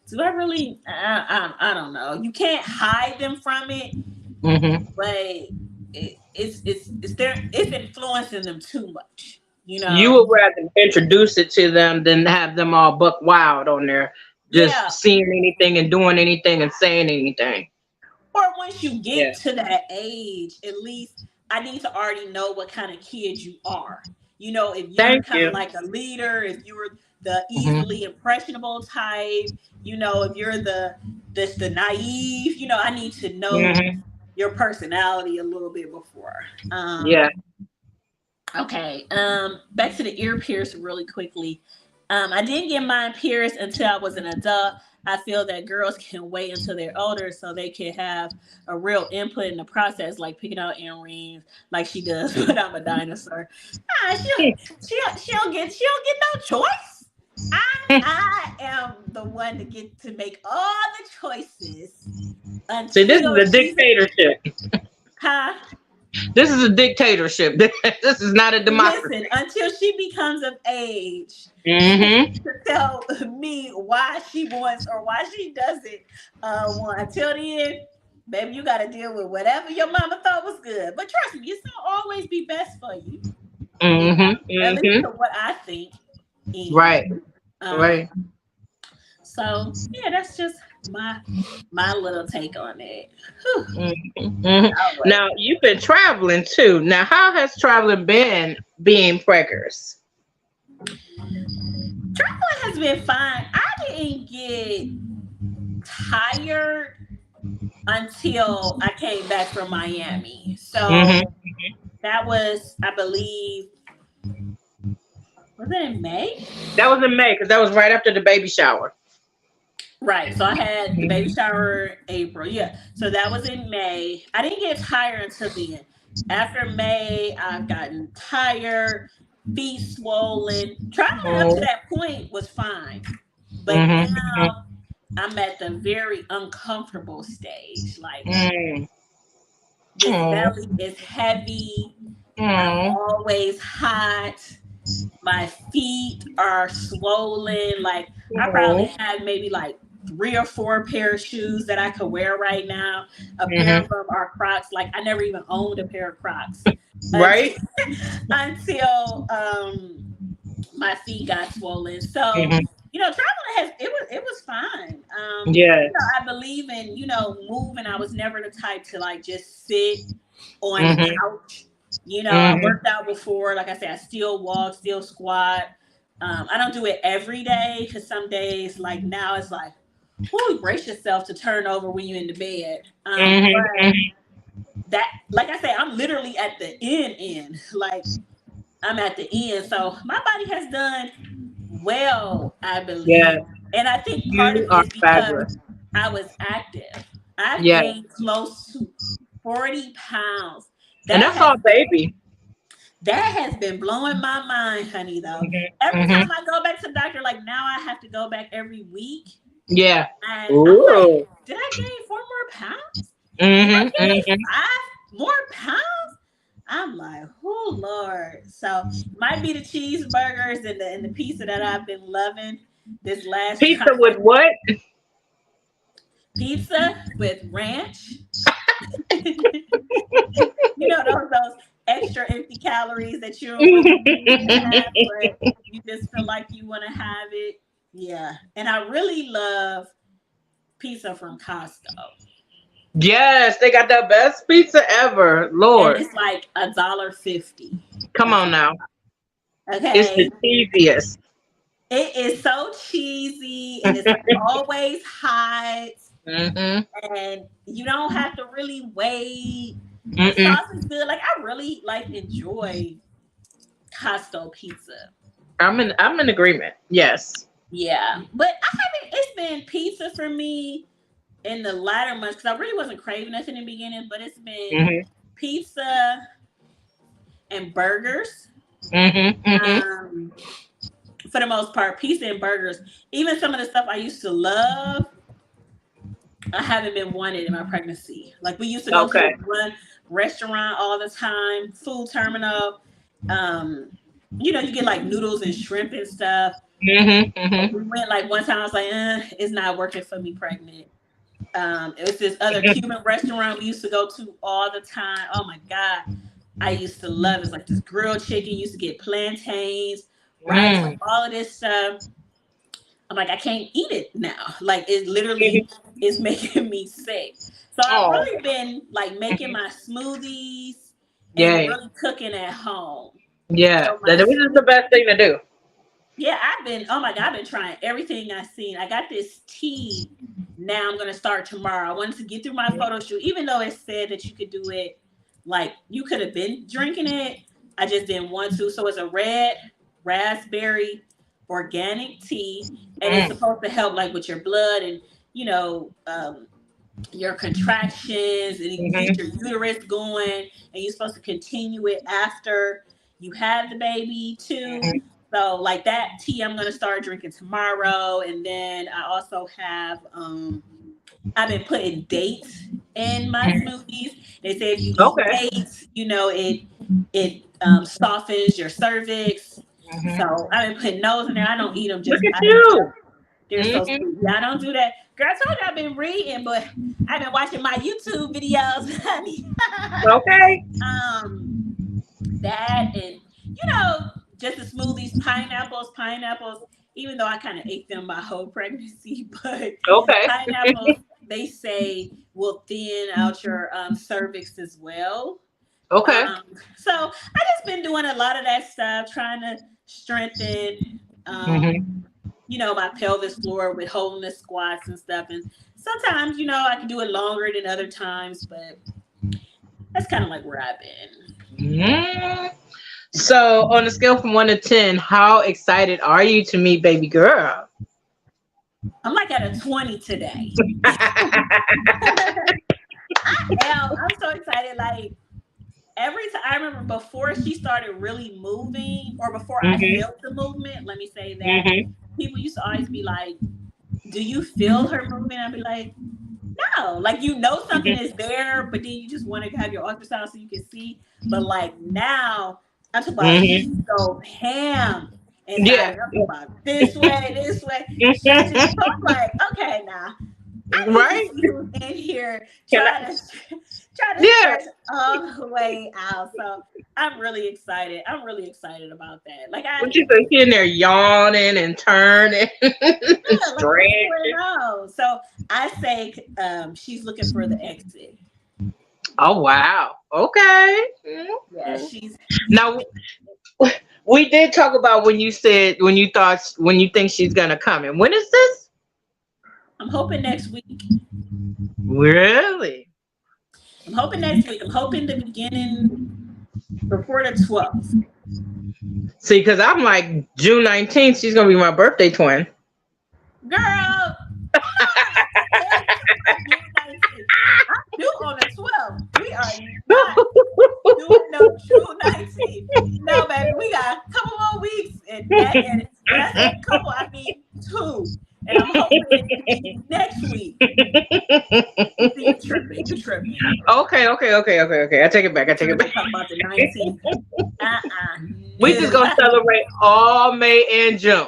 do I really? I don't know. You can't hide them from it, Hmm. but it's influencing them too much. You would rather introduce it to them than have them all buck wild on there, just Yeah. seeing anything and doing anything and saying anything. Or once you get Yeah. to that age, at least I need to already know what kind of kid you are. If you're Thank kind of you. like a leader, if you're the Hmm. easily impressionable type, if you're the naive, I need to know Hmm. your personality a little bit before. Yeah. Okay. Back to the ear pierce really quickly. I didn't get mine pierced until I was an adult. I feel that girls can wait until they're older so they can have a real input in the process, like picking out earrings, like she does. But I'm a dinosaur. Nah, she'll get no choice. I am the one to get to make all the choices See, this is until a she's dictatorship. huh? This is a dictatorship. This is not a Listen, democracy. until she becomes of age Hmm. to tell me why she wants or why she doesn't want. Until then, baby, you got to deal with whatever your mama thought was good. But trust me, it's gonna always be best for you. Hmm. At least Hmm. to what I think, anyway. Right. Um, Right. so yeah, that's just my little take on it. Whew. Hmm. All right. Now you've been traveling too. Now, how has traveling been being preggers? Traveling has been fine. I didn't get tired until I came back from Miami. Hmm. So that was, I believe, was it in May? That was in May because that was right after the baby shower. Right. So I had the baby Hmm. shower in April. Yeah. So that was in May. I didn't get tired until then. After May, I've gotten tired, feet swollen. Traveling up to Hmm. that point was fine. But Hmm. now I'm at the very uncomfortable stage. Like Hmm. this Hmm. belly is heavy. I'm Hmm. always hot. My feet are swollen. Like I probably Hmm. have maybe like 3 or 4 pair of shoes that I could wear right now. A pair Hmm. of them are Crocs. Like I never even owned a pair of Crocs until Right. until my feet got swollen. So Hmm. traveling it was fine. Yes. I believe in moving. I was never the type to like just sit on the Hmm. couch. I Hmm. worked out before. Like I said, I still walk, still squat. I don't do it every day because some days, like now, it's like, whoo, brace yourself to turn over when you're in the bed. But Hmm. that, like I say, I'm literally at the end. Like I'm at the end. So my body has done well, I Yeah, believe. And I think part of you it are is because fabulous. I was active. I've Yeah, gained close to 40 pounds. and That that's all has been baby. that has been blowing my mind, honey, though. Hmm. Every Hmm. time I go back to the doctor, like now I have to go back every week. Yeah. And I'm like, Ooh. did I gain 4 more pounds? Did I Hmm. gain Hmm. 5 more pounds? I'm like, oh Lord. So might be the cheeseburgers and the pizza that I've been loving this last Pizza time. with what? Pizza with ranch. those extra empty calories that you don't really need to have, but you just feel like you want to have it. Yeah. And I really love pizza from Costco. Yes, they got the best pizza ever. And Lord, it's like $1.50. come on now. It's Okay. the cheesiest. It is so cheesy and it's like always hot Hmm. and you don't have to really wait. The Mm-mm. sauce is good. Like I really like enjoy Costco pizza. I'm in agreement. Yes. Yeah. But I haven't it's been pizza for me in the latter months because I really wasn't craving nothing in the beginning, but it's been Hmm. pizza and burgers. Hmm. Hmm. Um, for the most part, pizza and burgers. Even some of the stuff I used to love, I haven't been wanted in my pregnancy. Like we used to go to Okay. this one restaurant all the time, food terminal, You get like noodles and shrimp and stuff. Mhm. Mhm. We went like one time. I was like, it's not working for me pregnant. It was this other Cuban restaurant we used to go to all the time. Oh my God. I used to love it. It's like this grilled chicken, used to get plantains, rice, like Mm. all of this stuff. I'm like, I can't eat it now. Like it literally is making me sick. So I've Oh. really been like making Mhm. my smoothies and Yay. really cooking at home. Yeah. So my This is the best thing to do. yeah, oh my God, I've been trying everything I've seen. I got this tea. Now I'm gonna start tomorrow. I wanted to get through my photo shoot, even though it said that you could do it, like you could have been drinking it. I just didn't want to. So it's a red raspberry organic tea, and it's Mm. supposed to help like with your blood and you know um, your contractions, and it keeps Mhm. your uterus going, and you're supposed to continue it after you have the baby too. Mhm. So like that tea I'm gonna start drinking tomorrow. And then I also have I've been putting dates in my Mhm. smoothies. They say if you eat Okay. dates, it softens your cervix. Mhm. So I've been putting those in there. I don't eat them Look just at by themselves. you. They're so Mhm. sweet. Yeah, I don't do that. Girl, I told you I've been reading, but I've been watching my YouTube videos, honey. Okay. um, that and just the smoothies, pineapples. Even though I kind of ate them my whole pregnancy, but Okay. pineapples they say will thin out your cervix as well. Okay. Um, so I just been doing a lot of that stuff, trying to strengthen. Um, Mhm. my pelvis floor with holding the squats and stuff. And sometimes, I can do it longer than other times, but that's kind of like where I've been. Mm. So, on a scale from 1 to 10, how excited are you to meet baby girl? I'm like at a 20 today. I'm so excited. Like every time I remember before she started really moving, or before I Mhm. felt the movement, let me say that, Mhm. people used to always be like, do you feel her moving? I'd be like, no, like something Mhm. is there, but then you just want to have your ultrasound so you can see. But like now, I'm talking about she Mhm. go ham inside. Yeah. I'm talking about this way, stretching. So I'm like, okay, now I need to Right. see who's in here Can I? trying to trying to Yeah. stretch all the way out. So I'm really excited. I'm really excited about that. Like What you think? She in there yawning and turning, yeah, like what's stretching. going on? So I say she's looking for the exit. Oh wow. Okay. Yeah, Mhm. she's Now we did talk about when you said when you think she's gonna come, and when is this? I'm hoping next week. Really? I'm hoping next week. I'm hoping the beginning before the 12th. See, because I'm like June 19th, she's gonna be my birthday twin. Girl, what the hell you talking about June 19th? I'm due on the 12th. We are not doing no June 19th. No, baby, we got a couple more weeks. And when I say couple, I mean two. And I'm hoping it to be next week. See, you tripping. You tripping. Okay. I take it back. I take it back. Tripping. Talking about the 19th. We just No. gonna celebrate all May and June.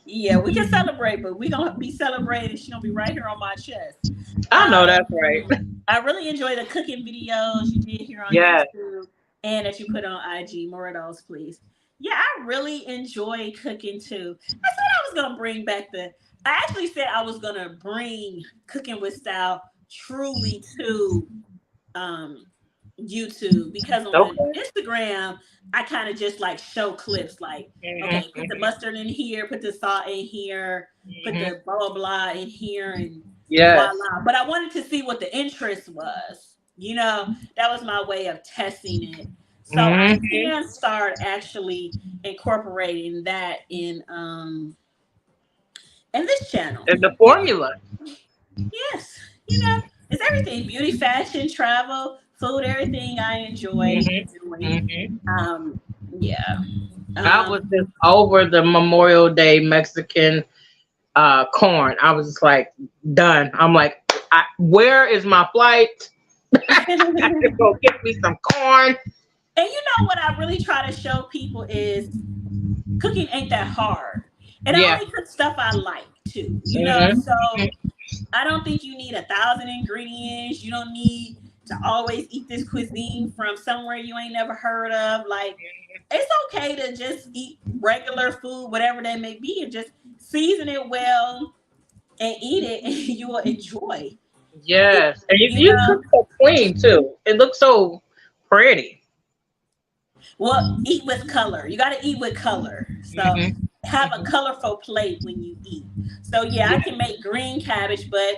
Yeah, we can celebrate, but we gonna be celebrating. She gonna be right here on my chest. I know that's right. I really enjoy the cooking videos you did here on Yes. YouTube and that you put on IG. More of those, please. Yeah, I really enjoy cooking too. I said I was gonna bring back I actually said I was gonna bring Cooking with Style truly to um YouTube, because on Okay. Instagram I kind of just like show clips like, Mhm, okay, put the mhm, mustard in here, put the salt in here, put mhm. the blah blah blah in here, and Yes. voila. But I wanted to see what the interest was. That was my way of testing it. So I Mhm. can start actually incorporating that in this channel. And the formula. Yes, it's everything: beauty, fashion, travel, food, everything I enjoy Mhm, doing. mhm. Um, yeah. I was Um, just over the Memorial Day Mexican corn. I was just like done. I'm like, where is my flight? I just go get me some corn. And you know what I really try to show people is cooking ain't that hard. And I Yeah. only cook stuff I like too, you know. Hmm. So I don't think you need 1,000 ingredients. You don't need to always eat this cuisine from somewhere you ain't never heard of. Like, it's okay to just eat regular food, whatever that may be, and just season it well and eat it, and you will enjoy it. Yes, and You you cook know, so clean too. It looks so pretty. well, eat with color. You got to eat with color. So Hmm. have a Hmm. colorful plate when you eat. So yeah, I can make green cabbage, but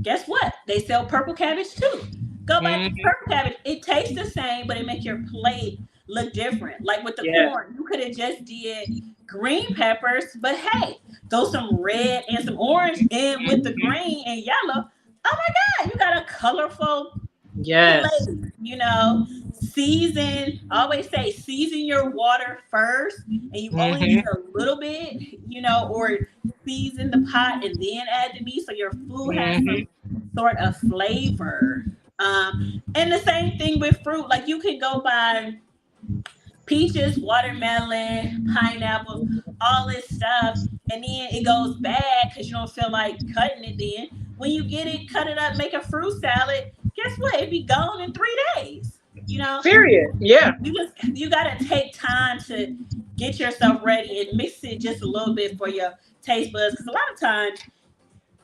guess what? They sell purple cabbage too. Go buy Hmm. purple cabbage. It tastes the same, but it makes your plate look different. Like with the Yeah. corn, you could have just did green peppers, but hey, throw some red and some orange in with the Hmm. green and yellow. Oh my God, you got a colorful Yes. plate, you know. Season, I always say season your water first, and you only need Hmm. a little bit, you know, or season the pot and then add the meat so your food has some Hmm. sort of flavor. And the same thing with fruit. Like you can go buy peaches, watermelon, pineapples, all this stuff, and then it goes bad because you don't feel like cutting it. Then when you get it, cut it up, make a fruit salad. Guess what? It be gone in 3 days. You know, Period. Yeah. you gotta take time to get yourself ready and mix it just a little bit for your taste buds. Because a lot of times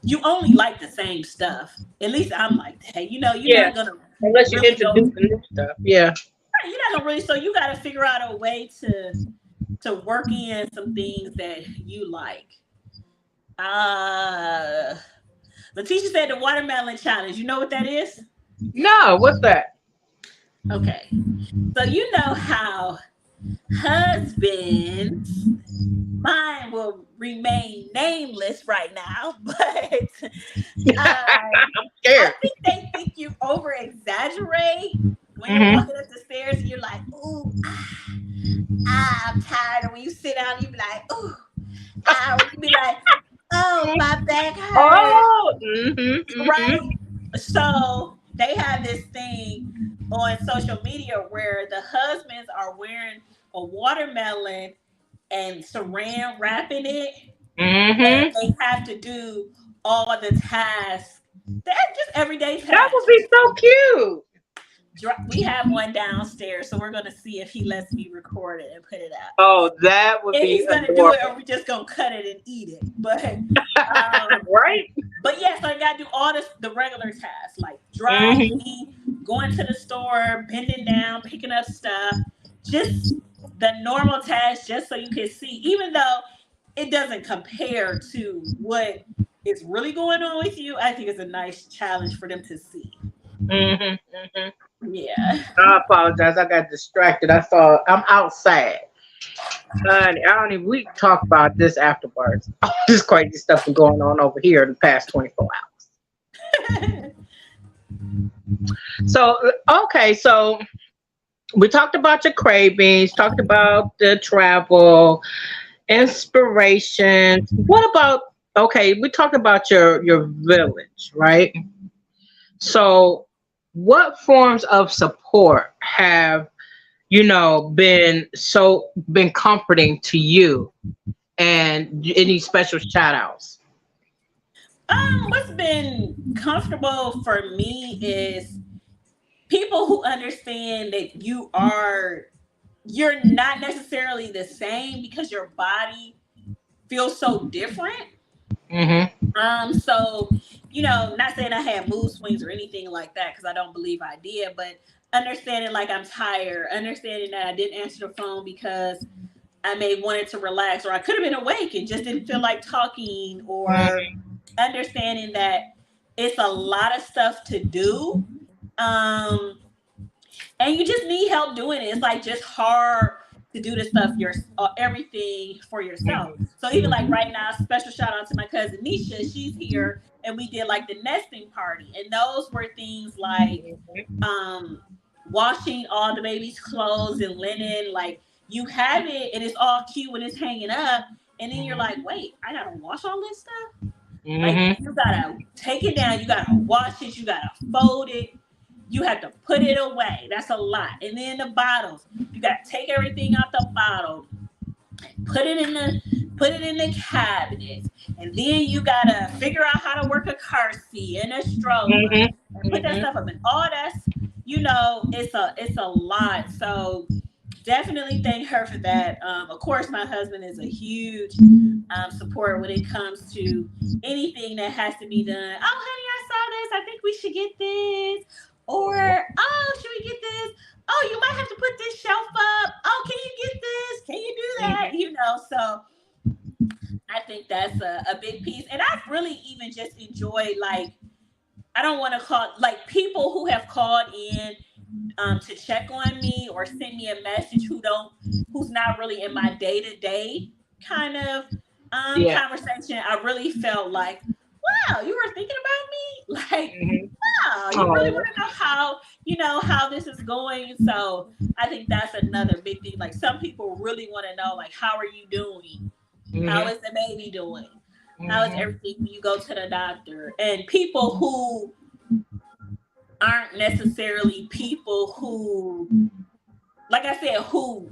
you only like the same stuff. At least I'm like that. You know, you're Yeah. not gonna Unless you really introduce go. the new stuff. Yeah. You're not gonna really. So you got to figure out a way to work in some things that you like. Uh Letitia said the watermelon challenge. You know what that is? No, what's that? Okay. So you know how husbands, mine will remain nameless right now, but I'm I scared. think they think you over exaggerate when you're Hmm. walking up the stairs and you're like, ooh, I'm tired. And when you sit down, you be like, ooh, or you be like, oh, my back hurt, Oh. Hmm. Hmm. right? So they have this thing on social media where the husbands are wearing a watermelon and saran wrapping it, and Hmm. they have to do all the tasks. They're just everyday That would tasks. be so cute. We have one downstairs, so we're gonna see if he lets me record it and put it out. Oh, that would If be he's gonna do it, or adorable. we just gonna cut it and eat it. Um, Right? but yes, I gotta do all the regular tasks like Hmm. driving, going to the store, bending down, picking up stuff, just the normal tasks, just so you can see. Even though it doesn't compare to what is really going on with you, I think it's a nice challenge for them to see. Hmm. Hmm. Yeah. I apologize. I got distracted. I saw I'm outside. Honey, I don't even we can talk about this afterwards. This crazy stuff been going on over here in the past 24 hours. So okay, so we talked about your cravings, talked about the travel, inspirations. What about okay, we talked about your village, right? So what forms of support have been comforting to you and any special shout outs? What's been comfortable for me is people who understand that you're not necessarily the same because your body feels so different. Mm-hmm. So not saying I had mood swings or anything like that because I don't believe I did, but understanding like I'm tired, understanding that I didn't answer the phone because I may wanted to relax, or I could have been awake and just didn't feel like talking, or Mm-hmm. understanding that it's a lot of stuff to do. Um, and you just need help doing it. It's like just hard to do the stuff everything for yourself. So even like Mm-hmm. right now, special shout out to my cousin Nisha. She's here, and we did like the nesting party, and those were things like um washing all the baby's clothes and linen. Like you have it, and it's all cute when it's hanging up, and then you're like, wait, I gotta wash all this stuff. Like Mm-hmm. you gotta take it down, you gotta wash it, you gotta fold it, you have to put it away. That's a lot. And then the bottles, you got to take everything out the bottle, put it in the cabinet, and then you gotta figure out how to work a car seat and a stroller Mhm. and put that Mhm. stuff up. And all that's, it's a lot. So definitely thank her for that. Of course, my husband is a huge support when it comes to anything that has to be done. Oh, honey, I saw this. I think we should get this. Or, oh, should we get this? Oh, you might have to put this shelf up. Oh, can you get this? Can you do that? Mhm. So I think that's a big piece. And I've really even just enjoyed, like, I don't want to call, like, people who have called in to check on me or send me a message who's not really in my day to day kind of Yeah. conversation. I really felt like, wow, you were thinking about me, like, Mhm. wow, you really Oh. want to know how this is going. So I think that's another big thing. Like, some people really want to know, like, how are you doing? How Mhm. is the baby doing? How is Mhm. everything when you go to the doctor? And people who aren't necessarily people who, like I said, who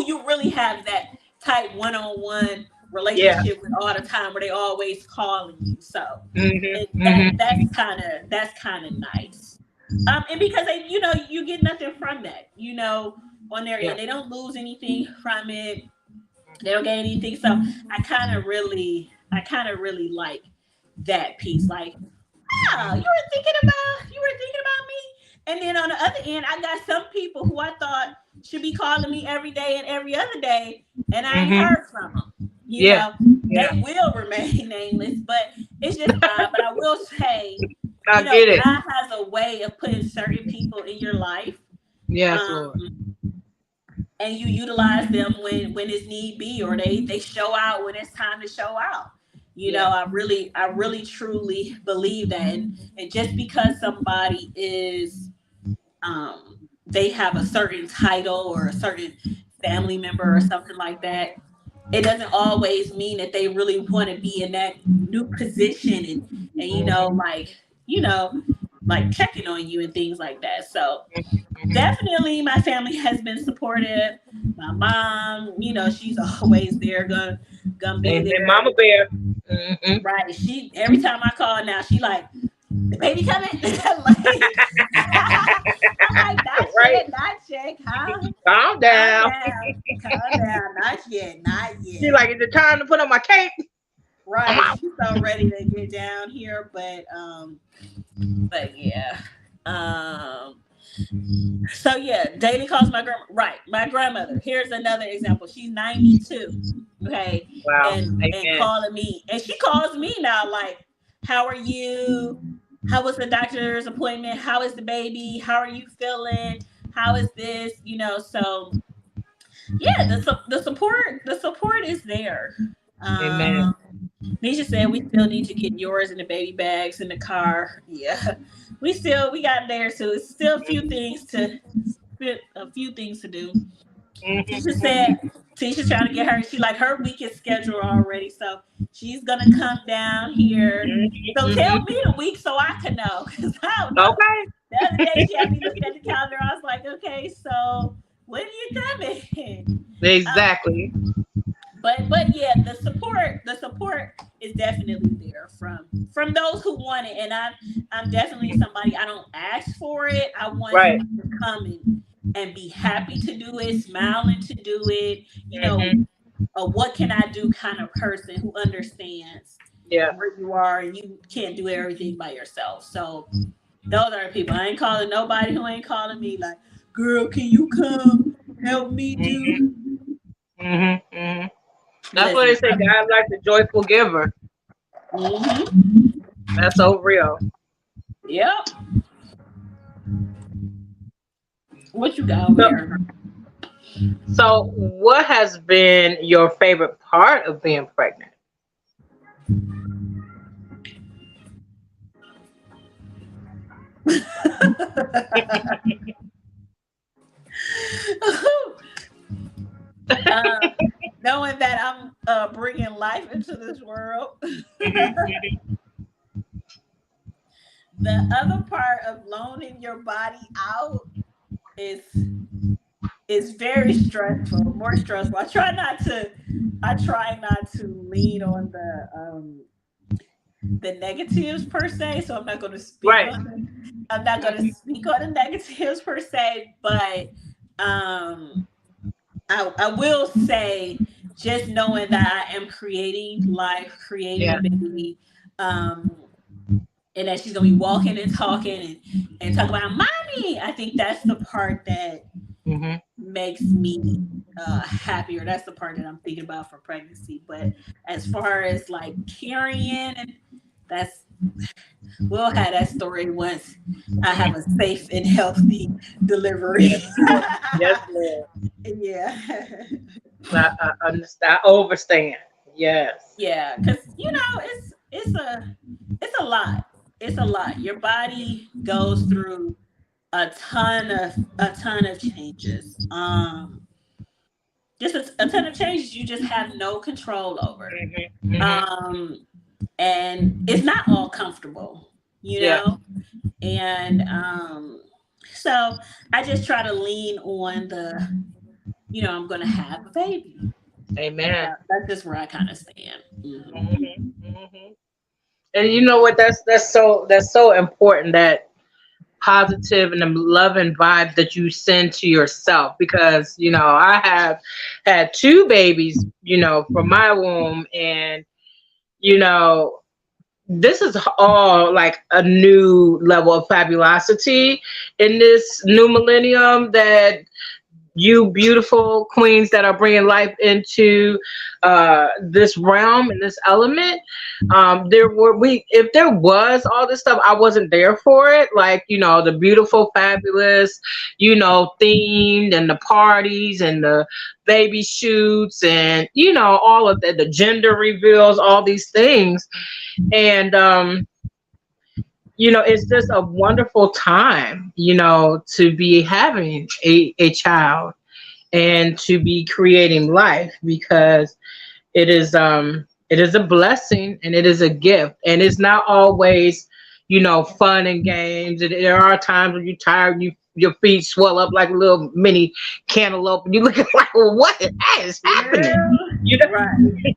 you really have that type one-on-one Yeah. relationship with all the time, where they always calling you. So Mhm. that Mhm. that's kind of nice. And because they, you get nothing from that, on their Yeah. end. They don't lose anything from it. They don't get anything. So I kind of really like that piece. Like, wow, Mhm. you were thinking about me. And then on the other end, I got some people who I thought should be calling me every day and every other day, and I ain't Mhm. heard from them. Yeah. Yeah. They will remain nameless, but it's just odd. But I will say, I get it. God has a way of putting certain people in your life, Yes, Lord. um, and you utilize them when it's need be, or they show out when it's time to show out. Yeah. I really truly believe that. And just because somebody is, they have a certain title or a certain family member or something like that, it doesn't always mean that they really want to be in that new position, and Mhm. you know like checking on you and things like that. So Mhm. definitely my family has been supportive. My mom, she's always there, gonna be Amen, there. Mama Bear. Mhm. Right. She, every time I call now, she like, the baby coming? Like, I'm like, not Right. yet, not yet. Calm, Calm calm down. down, calm down. Not yet, not She yet. like, it's the time to put on my cape. I'm Right. out. She's so ready to get down here, but yeah. Um, so yeah, daily calls my grandma. Right, my grandmother. Here's another example. She's 92. Okay, Wow. and Amen. calling me, and she calls me now like, "How are you? How was the doctor's appointment? How is the baby? How are you feeling? How is this? So yeah, the support is there. Amen. Um, Nisha said we still need to get yours and the baby bags in the car. Yeah, we got there, so it's still a few things to do. Tisha said Mhm. Tisha's trying to get her. She like her week is scheduled already, so she's gonna come down here. So tell Mhm. me the week so I can know, because I don't know. Okay. The other day she had me looking at the calendar. I was like, okay, so when are you coming? Um, Exactly. but yeah, the support is definitely there from those who want it. And I'm definitely somebody, I don't ask for it. I want Right. somebody to come and be happy to do it, smiling to do it, Mhm. a what can I do kind of person who understands Yeah. where you are and you can't do everything by yourself. So those are the people. I ain't calling nobody who ain't calling me like, girl, can you come help me do? Mhm. Mhm. Mhm. That's what they Listen. say. God like the joyful giver. Mm-hmm. That's so real. Yep. What you got over So, there? so, what has been your favorite part of being pregnant? uh, Knowing that I'm bringing life into this world. the other part of loaning your body out is very stressful, more stressful. I try not to lean on the negatives per se. So Right. I'm not gonna speak on the negatives per se, but um I will say just knowing that I am creating life, creating Yeah. a baby, um, and that she's gonna be walking and talking and talk about mommy. I think that's the part that Hmm. makes me happier. That's the part that I'm thinking about for pregnancy. But as far as like carrying, and that's we'll have that story once I have a safe and healthy delivery. Yes, Lord. Yes, Lord. Yeah. I understand. I overstand. Yes. Yeah, because it's a lot. It's a lot. Your body goes through a ton of changes. Just a ton of changes you just have no control over. Hmm. Hmm. Um, and it's not all comfortable, you Yeah. know. And so I just try to lean on I'm gonna have a baby. Amen. That's just where I kind of stand. Hmm. Hmm. Hmm. And you know what? That's so important, that positive and the loving vibe that you send to yourself, because I have had two babies from my womb, and you know this is all like a new level of fabulosity in this new millennium, that you beautiful queens that are bringing life into this realm and this element. There were we if there was all this stuff, I wasn't there for it. Like the beautiful, fabulous, themed, and the parties and the baby shoots, and all of the gender reveals, all these things, and it's just a wonderful time, to be having a child and to be creating life, because it is a blessing and it is a gift, and it's not always fun and games. And there are times when you're tired and your feet swell up like a little mini cantaloupe, and you look at like, well, what is happening? Yeah, You know. right.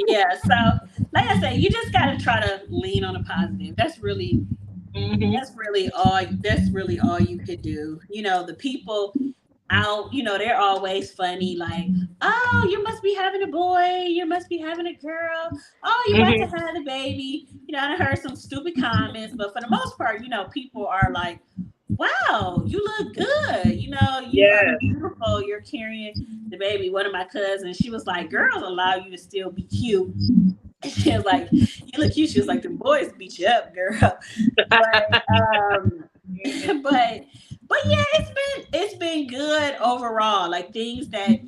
Yeah. So, like I said, you just gotta try to lean on the positive. Hmm. That's really all you could do. The people out, they're always funny, like, oh, you must be having a boy, you must be having a girl, oh, you about to Hmm. have the baby. I heard some stupid comments, but for the most part, people are like, wow, you look good, you are Yes. beautiful, you're carrying the baby. One of my cousins, she was like, girls allow you to still be cute. She was like, you look cute. She was like, the boys beat you up, girl. But but yeah, it's been good overall. Like things that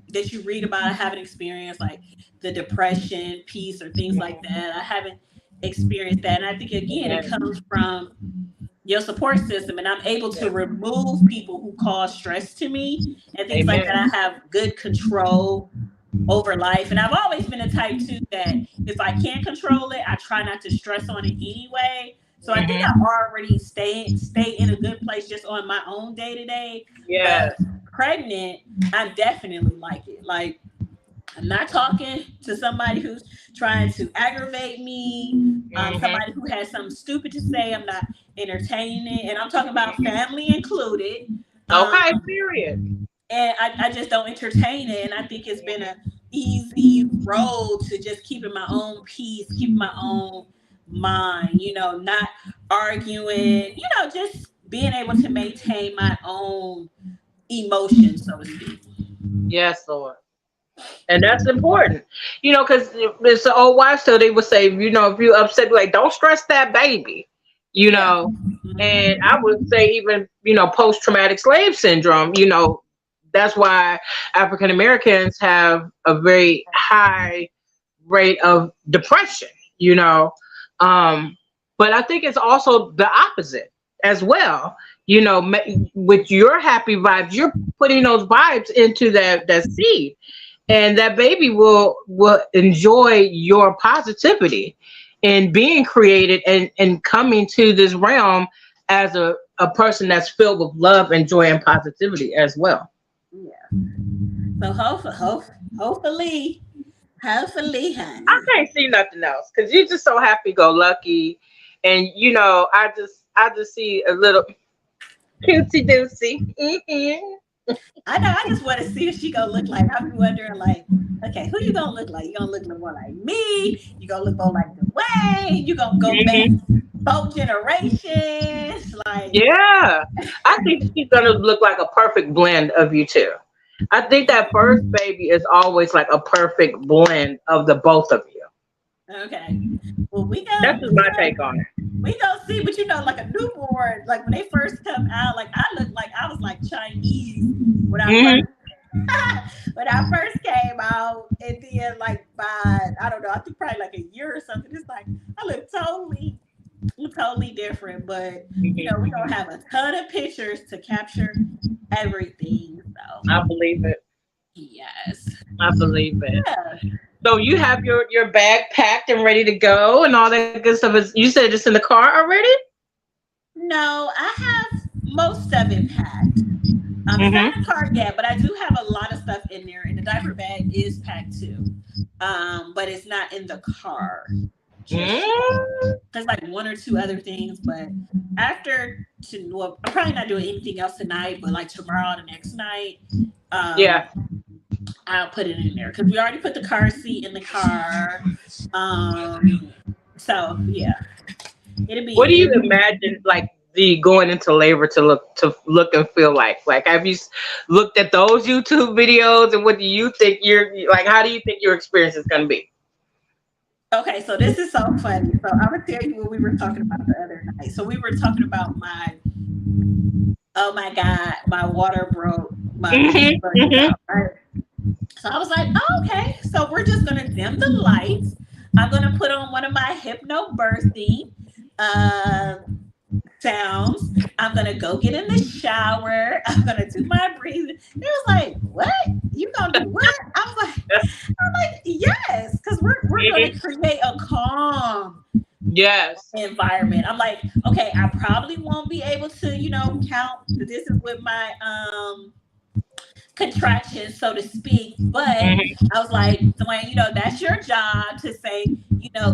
that you read about, I haven't experienced, like the depression piece or things like that. I haven't experienced that. And I think again it Yes. comes from your support system, and I'm able to remove people who cause stress to me and things like that. Amen. I have good control over life. And I've always been the type too that if I can't control it, I try not to stress on it anyway. So I think I Hmm. already stay in a good place just on my own day to day. But Yes. pregnant, I definitely like it. Like I'm not talking to somebody who's trying to aggravate me, Hmm. somebody who has something stupid to say. I'm not entertaining it, and I'm talking about family included. Okay. Um, Period. and I just don't entertain it. And I think it's been a easy road to just keeping my own peace, keeping my own mind, not arguing, just being able to maintain my own emotions, so to speak. Yes, Lord. And that's important, because it's an old wives' tale. They would say, if you upset, like, don't stress that baby, you Yeah. know. And Hmm. I would say, even, post traumatic slave syndrome, that's why African Americans have a very high rate of depression, you know. Um, but I think it's also the opposite as well. With your happy vibes, you're putting those vibes into that seed, and that baby will enjoy your positivity. in being created and coming to this realm as a person that's filled with love and joy and positivity as well. Yeah. So hopefully, I honey. can't see nothing else because you're just so happy go lucky, and I just see a little cutesy doocy. I know. I just want to see what she gonna look like. I be wondering, like, okay, who you gonna look like? You gonna look more like me? You gonna look more like Dwayne? You gonna go back both generations? Like, Yeah, I think she's gonna look like a perfect blend of you two. I think that first baby is always like a perfect blend of the both of you. okay, well, That's just my take on it. we gonna see. But like a newborn, like when they first come out, like I looked like I was like Chinese when I Hmm. first when I first came out, and then like by I don't know, I think probably like a year or something. It's like I look totally different. But we don't have a ton of pictures to capture everything. So I believe it. yes, I believe it. yeah. So you have your bag packed and ready to go and all that good stuff. You said it's in the car already? No, I have most of it packed. It's not Mm-hmm. in the car yet, but I do have a lot of stuff in there, and the diaper bag is packed too. But it's not in the car just Mm. there's like one or two other things, but well, I'm probably not doing anything else tonight, but like tomorrow, the next night, um, Yeah. I'll put it in there because we already put the car seat in the car. Um, so yeah, it'll What do be. you imagine like the going into labor to look and feel like? Like, have you looked at those YouTube videos and what do you think you're like? How do you think your experience is going to be? Okay, so this is so funny. So I'm gonna tell you what we were talking about the other night. So we were talking about oh my God, my water broke, my Hmm. machine burning Hmm. out, right? So I was like, oh, okay, so we're just gonna dim the lights. I'm gonna put on one of my hypno birthing uh, sounds. I'm gonna go get in the shower. I'm gonna do my breathing. It was like, what? You gonna do what? I'm like, yes, because we're gonna create a calm Yes. environment. I'm like, okay, I probably won't be able to, count the distance with my contractions, so to speak. But Hmm. I was like, Dwayne, that's your job to say,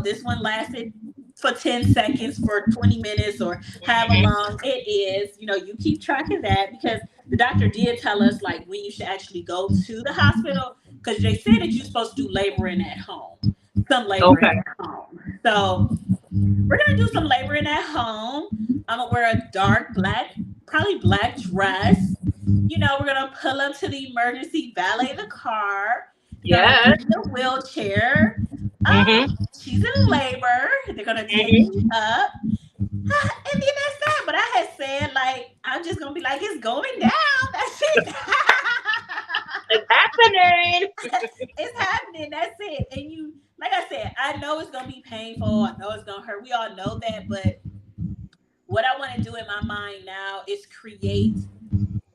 this one lasted for 10 seconds for 20 minutes or however long it is. You keep track of that because the doctor did tell us like when you should actually go to the hospital because they said that you're supposed to do laboring at home, some laboring Okay. at home. So we're gonna do some laboring at home. I'm gonna wear a dark black, probably black dress. We're gonna pull up to the emergency, valet the car. They're gonna Yes. put in the wheelchair. Hmm. She's in labor. They're gonna take me Hmm. up. And then that's that. But I had said like I'm just gonna be like it's going down. That's it. It's happening. It's happening. That's it. And like I said, I know it's gonna be painful. I know it's gonna hurt. We all know that. But what I want to do in my mind now is create,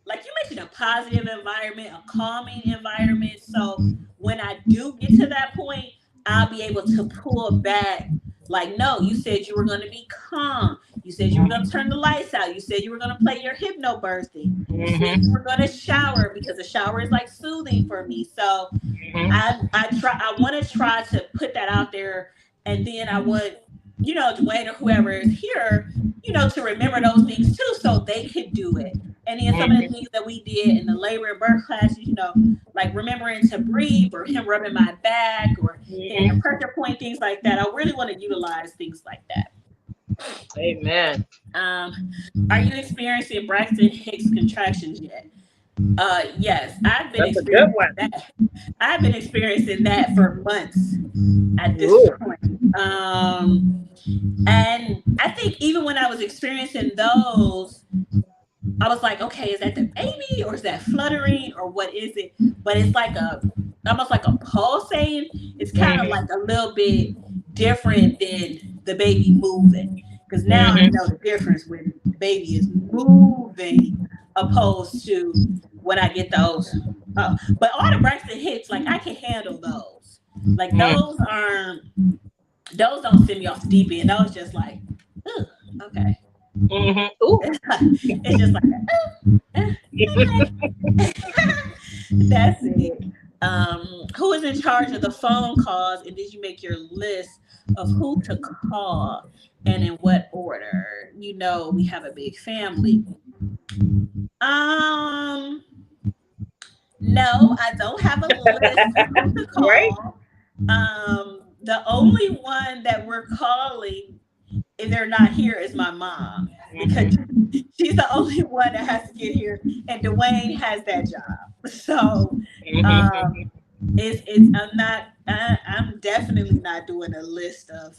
like you mentioned, a positive environment, a calming environment. So when I do get to that point, I'll be able to pull back. Like, no, you said you were going to be calm. You said you were going to turn the lights out. You said you were going to play your hypnobirthing. You said you Hmm. were going to shower because a shower is like soothing for me. So Hmm. I want to try to put that out there, and then I want Dwayne or whoever is here, to remember those things too, so they could do it. And then some of the Hmm. things that we did in the labor and birth classes, like remembering to breathe or him rubbing my back or hitting a Hmm. pressure point, things like that. I really want to utilize things like that. Amen. Um, are you experiencing Braxton Hicks contractions yet? Yes, I've been That's a good experiencing one. that. I've been experiencing that for months at this Ooh. point. And I think even when I was experiencing those, I was like, okay, is that the baby or is that fluttering or what is it? But it's like almost like a pulsating. It's kind of like Hmm. a little bit different than the baby moving. Because now I Hmm. know the difference when the baby is moving opposed to when I get those. But all the Braxton hits, like I can handle those. Like those aren't. Those don't send me off the deep end. Those just like, ooh, okay. Ooh. It's just like, okay. That's it. Who is in charge of the phone calls, and did you make your list of who to call and in what order? You know, we have a big family. Um, no, I don't have a list of who to Right? call. The only one that we're calling if they're not here is my mom because Mhm. she's the only one that has to get here, and Dwayne has that job. So, Mhm. um, it's I'm definitely not doing a list of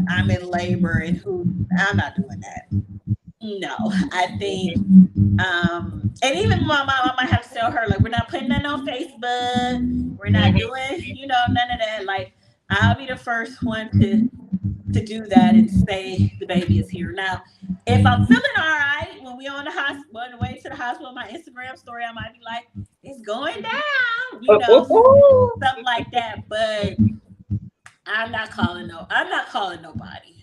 I'm in labor and who I'm not doing that. No, I think and even my mom, I might have to tell her, like, we're not putting that on Facebook. We're not Mhm. doing, none of that. Like, I'll be the first one to do that and say the baby is here. Now, if I'm feeling all right when we on the hospital, on the way to the hospital, my Instagram story, I might be like, it's going down, something like that. But I'm not calling nobody.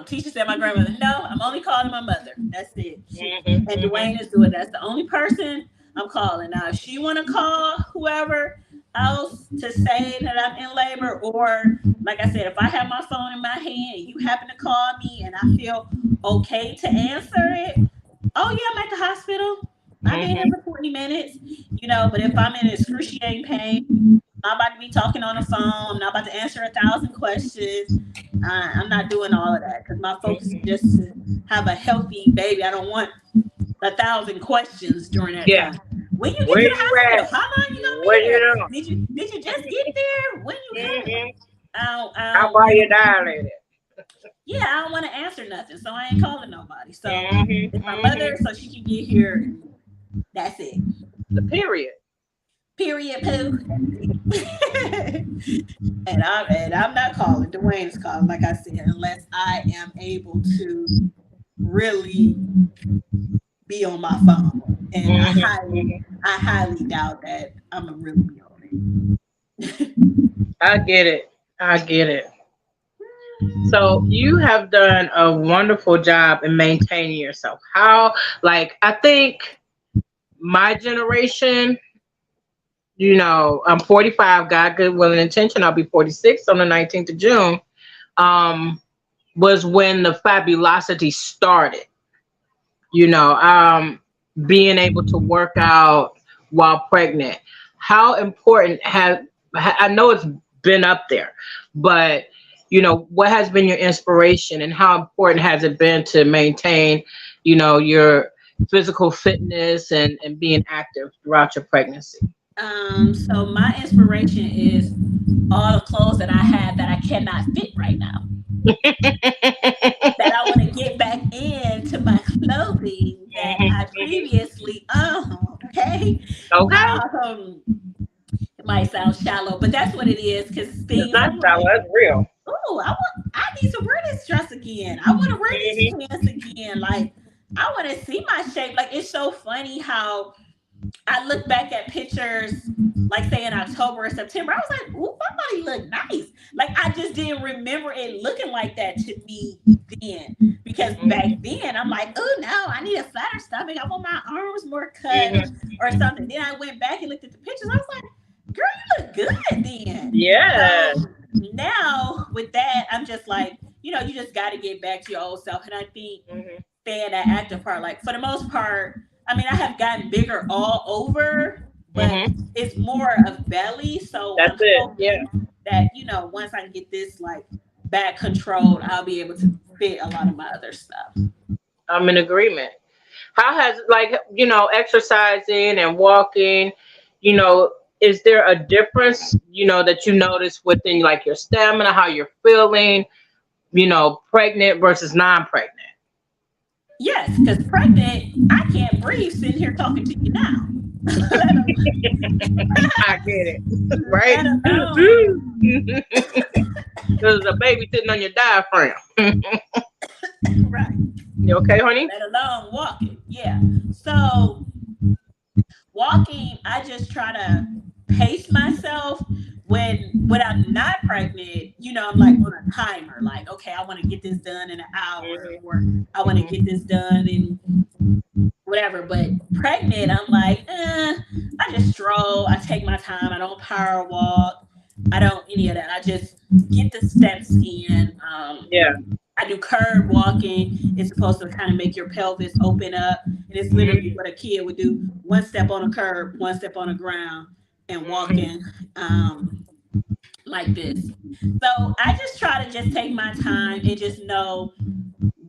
Teacher said my grandmother, no, I'm only calling my mother. That's it. Mhm. And Mhm. Dwayne is doing that's the only person I'm calling. Now, if she wanna call whoever else to say that I'm in labor, or like I said, if I have my phone in my hand and you happen to call me and I feel okay to answer it, oh yeah, I'm at the hospital. I've been here Mhm. for 20 minutes, but if I'm in excruciating pain, I'm not about to be talking on the phone. I'm not about to answer 1,000 questions. I'm not doing all of that because my focus is just to have a healthy baby. I don't want 1,000 questions during that Yeah. time. When you get Where to the you hospital, at? how long you gonna What be you there? know? Did you just get there? When you coming? Mhm. I How don't about want you to. dilated? Yeah, I don't want to answer nothing, so I ain't calling nobody. So Mhm. it's my mother, Mhm. so she can get here, and that's it. The period. Period. Poo. That's it. And I'm not calling. Dwayne's calling, like I said, unless I am able to really be on my phone. And Mhm. Mhm. I highly doubt that I'm gonna really be on it. I get it. I get it. So you have done a wonderful job in maintaining yourself. How, like, I think my generation, I'm 45, God, good, will, and intention. I'll be 46 on the 19th of June. Um, was when the fabulosity started. You know, being able to work out while pregnant. How important I know it's been up there, but what has been your inspiration and how important has it been to maintain, your physical fitness and being active throughout your pregnancy? So my inspiration is all the clothes that I have that I cannot fit right now. That I want to get back into my clothing that Mhm, I mhm. previously owned. Okay. Okay. Um, it might sound shallow, but that's what it is. Because It's things not I'm shallow, like, it's real. oh, I need to wear this dress again. I want to wear these Mhm, pants again. Like, I want to see my shape. Like, it's so funny how I look back at pictures, like say in October or September. I was like, ooh, my body look nice. Like, I just didn't remember it looking like that to me then. Because back mhm, then, I'm like, oh no, I need a flatter stomach. I want my arms more cut, mhm. or something. Then I went back and looked at the pictures. I was like, girl, you look good then. Yes. So now with that, I'm just like, you just got to get back to your old self. And I think Mhm, staying that active part, like for the most part, I mean, I have gotten bigger all over, but mhm. it's more of belly. So That's I'm it. Yeah. hoping that, once I get this like back controlled, I'll be able to fit a lot of my other stuff. I'm in agreement. How has, like, exercising and walking, you know, is there a difference, that you notice within like your stamina, how you're feeling, pregnant versus non-pregnant? Yes, because pregnant, I can't breathe sitting here talking to you now. let, al- I get it. Right? let alone, There's a baby sitting on your diaphragm. right, You okay, honey? let alone walking. Yeah. So walking, I just try to. pace myself when I'm not pregnant, I'm like on a timer, like, okay, I want to get this done in an hour, or I want to get this done in whatever. But pregnant, I'm like, I just stroll, I take my time, I don't power walk, I don't any of that. I just get the steps in. Yeah. I do curb walking. It's supposed to kind of make your pelvis open up. And it's literally Mhm. what a kid would do: one step on a curb, one step on the ground, and Mhm. walking like this. So I just try to just take my time and just know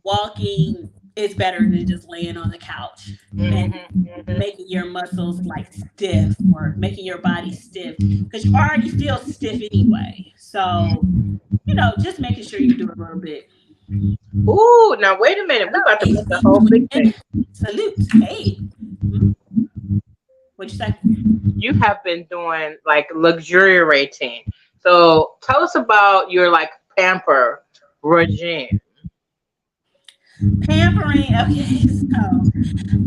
walking is better than just laying on the couch and Mhm. Mhm. making your muscles like stiff or making your body stiff because you already feel stiff anyway. So, just making sure you do a little bit. Ooh, now wait a minute. We Hello, about to make a AC whole big Queen. thing. Salute. Hey. Hmm? What'd you say? You have been doing like luxuriating. So tell us about your like pamper regime. Pampering. Okay, so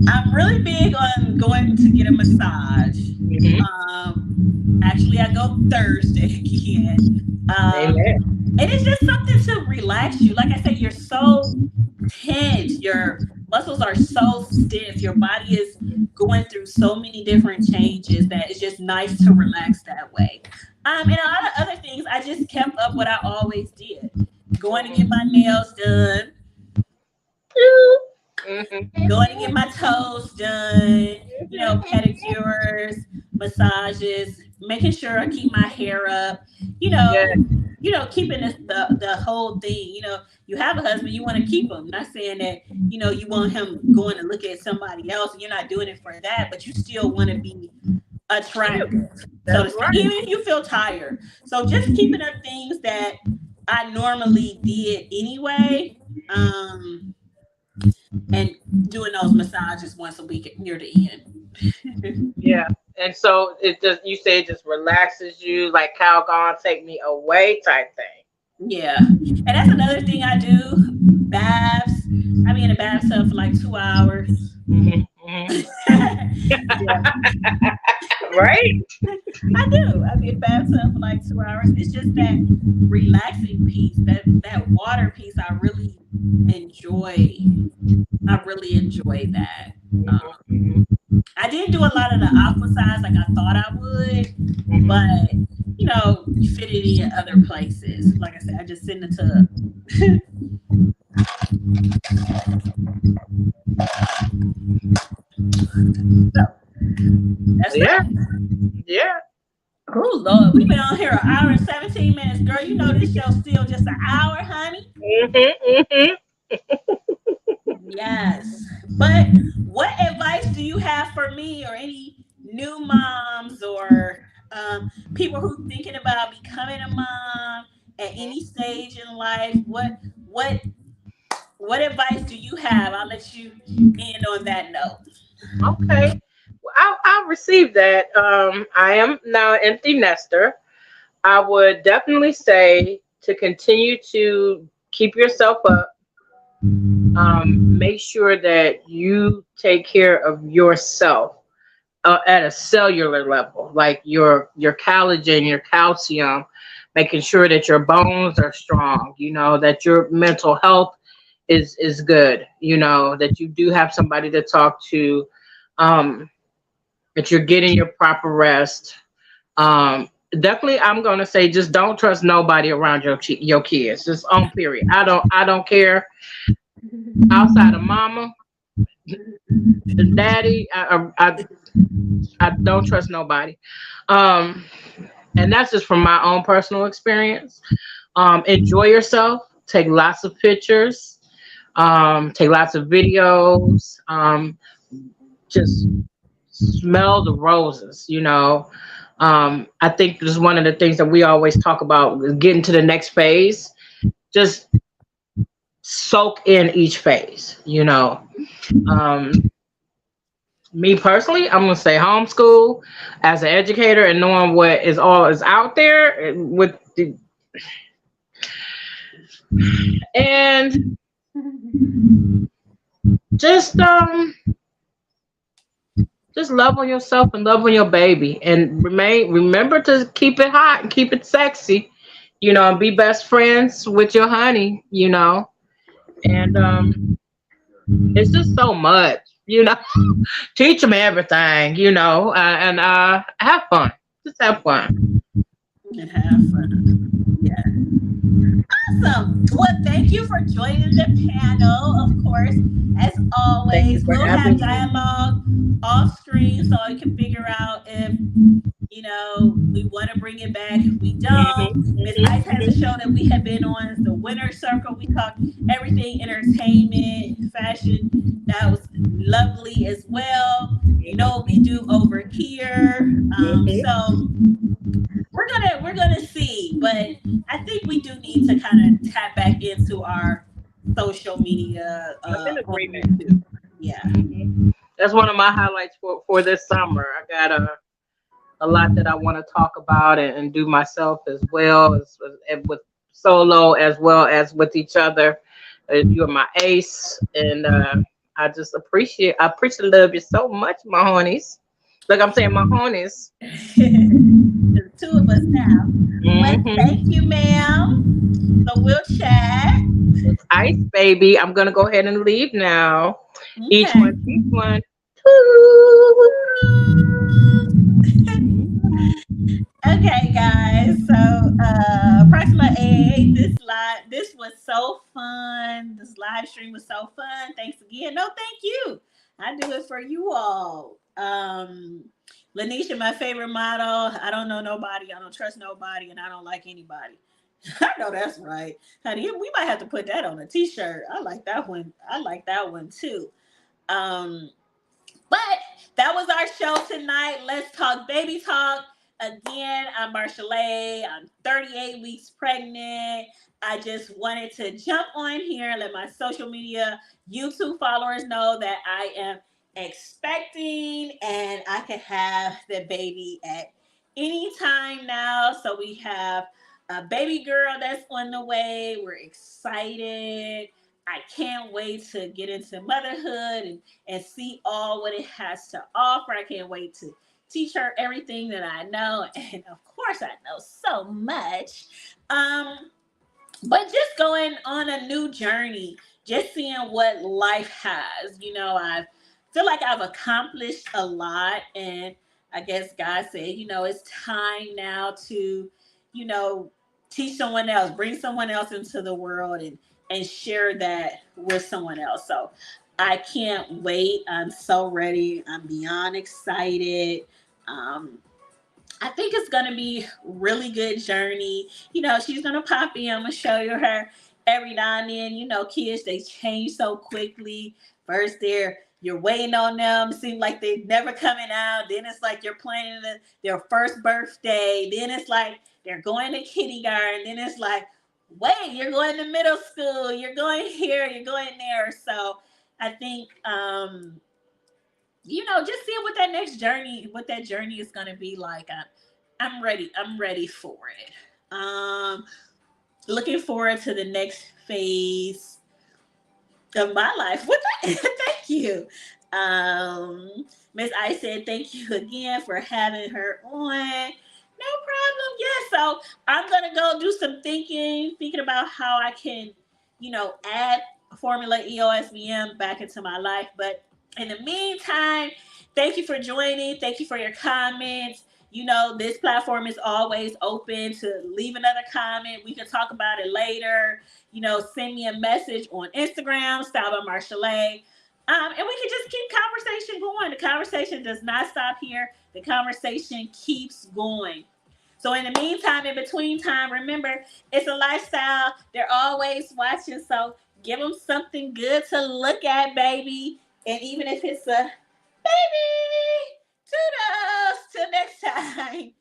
I'm really big on going to get a massage. Hmm. Um, Actually, I go Thursday again. Amen. And it's just something to relax you. Like I said, you're so tense. Your muscles are so stiff. Your body is going through so many different changes that it's just nice to relax that way. And a lot of other things, I just kept up what I always did. Going to get my nails done, Hmm. going to get my toes done, pedicures, massages, making sure I keep my hair up, you Yeah. know, keeping the whole thing. You have a husband, you want to keep him. Not saying that, you want him going to look at somebody else and you're not doing it for that, but you still want to be attractive, so to That's speak, even right. if you feel tired. So just keeping up things that I normally did anyway. Um, and doing those massages once a week near the end. Yeah. And so it just you say it just relaxes you like Calgon take me away type thing. Yeah. And that's another thing I do. Baths. I be in a bathtub for like 2 hours. Hmm. Hmm. Yeah, Right? I do. I be in a bathtub for like 2 hours. It's just that relaxing piece, that water piece. Enjoy. I really enjoy that. Hmm. I didn't do a lot of the aqua size like I thought I would, Hmm. but you fit it in other places. Like I said, I just sit in the tub. So that's Yeah. that. Yeah. Oh Lord, we've been on here an hour and 17 minutes, girl. You know this show's still just an hour, honey. Hmm. Hmm. Yes. But what advice do you have for me or any new moms or people who thinking about becoming a mom at any stage in life? What what advice do you have? I'll let you end on that note. Okay. Well, I'll receive that. I am now an empty nester. I would definitely say to continue to keep yourself up. Make sure that you take care of yourself at a cellular level, like your collagen, your calcium, making sure that your bones are strong. That your mental health is good. That you do have somebody to talk to. Um, that you're getting your proper rest. Definitely, I'm gonna say just don't trust nobody around your kids. Just on period. I don't care outside of mama and daddy. I don't trust nobody. Um, and that's just from my own personal experience. Enjoy yourself. Take lots of pictures. Take lots of videos. Just smell the roses. I think this is one of the things that we always talk about is getting to the next phase. Just soak in each phase. Um, Me personally, I'm gonna say homeschool as an educator and knowing what is all is out there with the and just just love on yourself and love on your baby, and remember to keep it hot and keep it sexy, and be best friends with your honey, and it's just so much, teach them everything, and have fun, just have fun. And have fun. Yeah. Awesome. Well, thank you for joining the panel. Of course, as Thank you always, for we'll having have me. dialogue off screen so I can figure out if we want to bring it back. If we don't, Miss Ice has a show that we have been on, the Winner Circle. We talk everything entertainment, fashion. That was lovely as well. You know what we do over here. So we're gonna see, but I think we do need to kind of tap back into our social media I'm in on agreement. YouTube. Yeah. That's one of my highlights for this summer. I got a lot that I want to talk about and do myself as well as with solo as well as with each other. You're my ace, and I appreciate love you so much, my honeys. Like I'm saying, my honeys. The two of us now. Well, thank Hmm. you, ma'am. So we'll chat. It's ice, baby. I'm gonna go ahead and leave now. Each Okay. one, each one. Toot. Okay, guys. So approximately 8 this was so fun. This live stream was so fun. Thanks again. No, thank you. I do it for you all. Lanisha, my favorite motto, I don't know nobody, I don't trust nobody, and I don't like anybody. I know that's right. Honey, we might have to put that on a t-shirt. I like that one. I like that one too. Um, but that was our show tonight. Let's talk baby talk. Again, I'm Marchel'e. I'm 38 weeks pregnant. I just wanted to jump on here and let my social media YouTube followers know that I am expecting and I can have the baby at any time now. So we have a baby girl that's on the way. We're excited. I can't wait to get into motherhood and see all what it has to offer. I can't wait to teach her everything that I know. And of course, I know so much. Um, but just going on a new journey, just seeing what life has. I feel like I've accomplished a lot. And I guess God said, it's time now to, you know, teach someone else, bring someone else into the world and share that with someone else. So I can't wait. I'm so ready. I'm beyond excited. Um, I think it's gonna be really good journey. She's gonna pop in. I'm gonna show you her every now and then. Kids they change so quickly. First you're waiting on them. Seem like they're never coming out. Then it's like you're planning their first birthday. Then it's like they're going to kindergarten. Then it's like, wait, you're going to middle school. You're going here. You're going there. So I think just seeing what that journey is gonna be like. I'm ready. I'm ready for it. Looking forward to the next phase of my life. Thank you. Miss I said thank you again for having her on. No problem. Yeah, so I'm gonna go do some thinking about how I can, add Formula EOSVM back into my life. But in the meantime, thank you for joining. Thank you for your comments. This platform is always open to leave another comment. We can talk about it later. Send me a message on Instagram, Style by Marchel'e. And we can just keep conversation going. The conversation does not stop here. The conversation keeps going. So in the meantime, in between time, remember, it's a lifestyle. They're always watching. So give them something good to look at, baby. And even if it's a baby, toodles. Till next time.